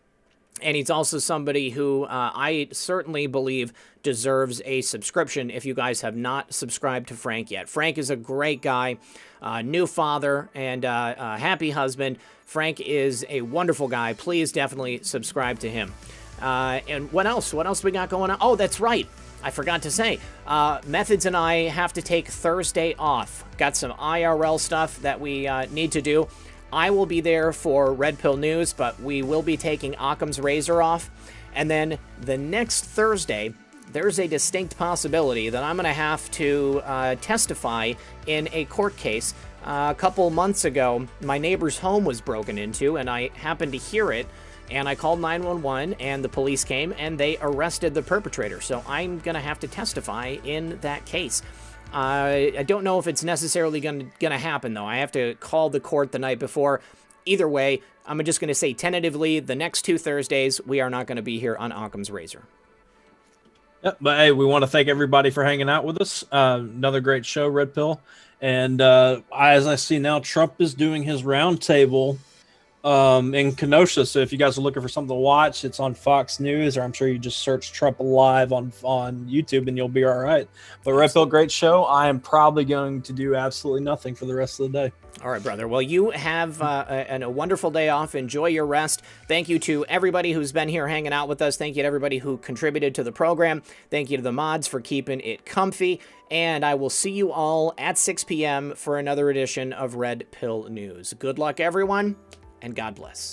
And he's also somebody who I certainly believe deserves a subscription if you guys have not subscribed to Frank yet. Frank is a great guy, new father, and a happy husband. Frank is a wonderful guy. Please definitely subscribe to him. And what else? What else we got going on? Oh, that's right. I forgot to say, Methods and I have to take Thursday off. Got some IRL stuff that we need to do. I will be there for Red Pill News, but we will be taking Occam's razor off. And then the next Thursday, there's a distinct possibility that I'm going to have to testify in a court case. A couple months ago, my neighbor's home was broken into, and I happened to hear it. And I called 911, and the police came, and they arrested the perpetrator. So I'm going to have to testify in that case. I don't know if it's necessarily going to happen, though. I have to call the court the night before. Either way, I'm just going to say tentatively, the next 2 Thursdays, we are not going to be here on Occam's Razor. Yep, but hey, we want to thank everybody for hanging out with us. Another great show, Red Pill. And as I see now, Trump is doing his roundtable in Kenosha. So if you guys are looking for something to watch, it's on Fox News, or I'm sure you just search Trump Live on YouTube and you'll be all right. But Red Pill, great show. I am probably going to do absolutely nothing for the rest of the day. All right, brother. Well, you have a wonderful day off. Enjoy your rest. Thank you to everybody who's been here hanging out with us. Thank you to everybody who contributed to the program. Thank you to the mods for keeping it comfy. And I will see you all at 6 p.m. for another edition of Red Pill News. Good luck, everyone, and God bless.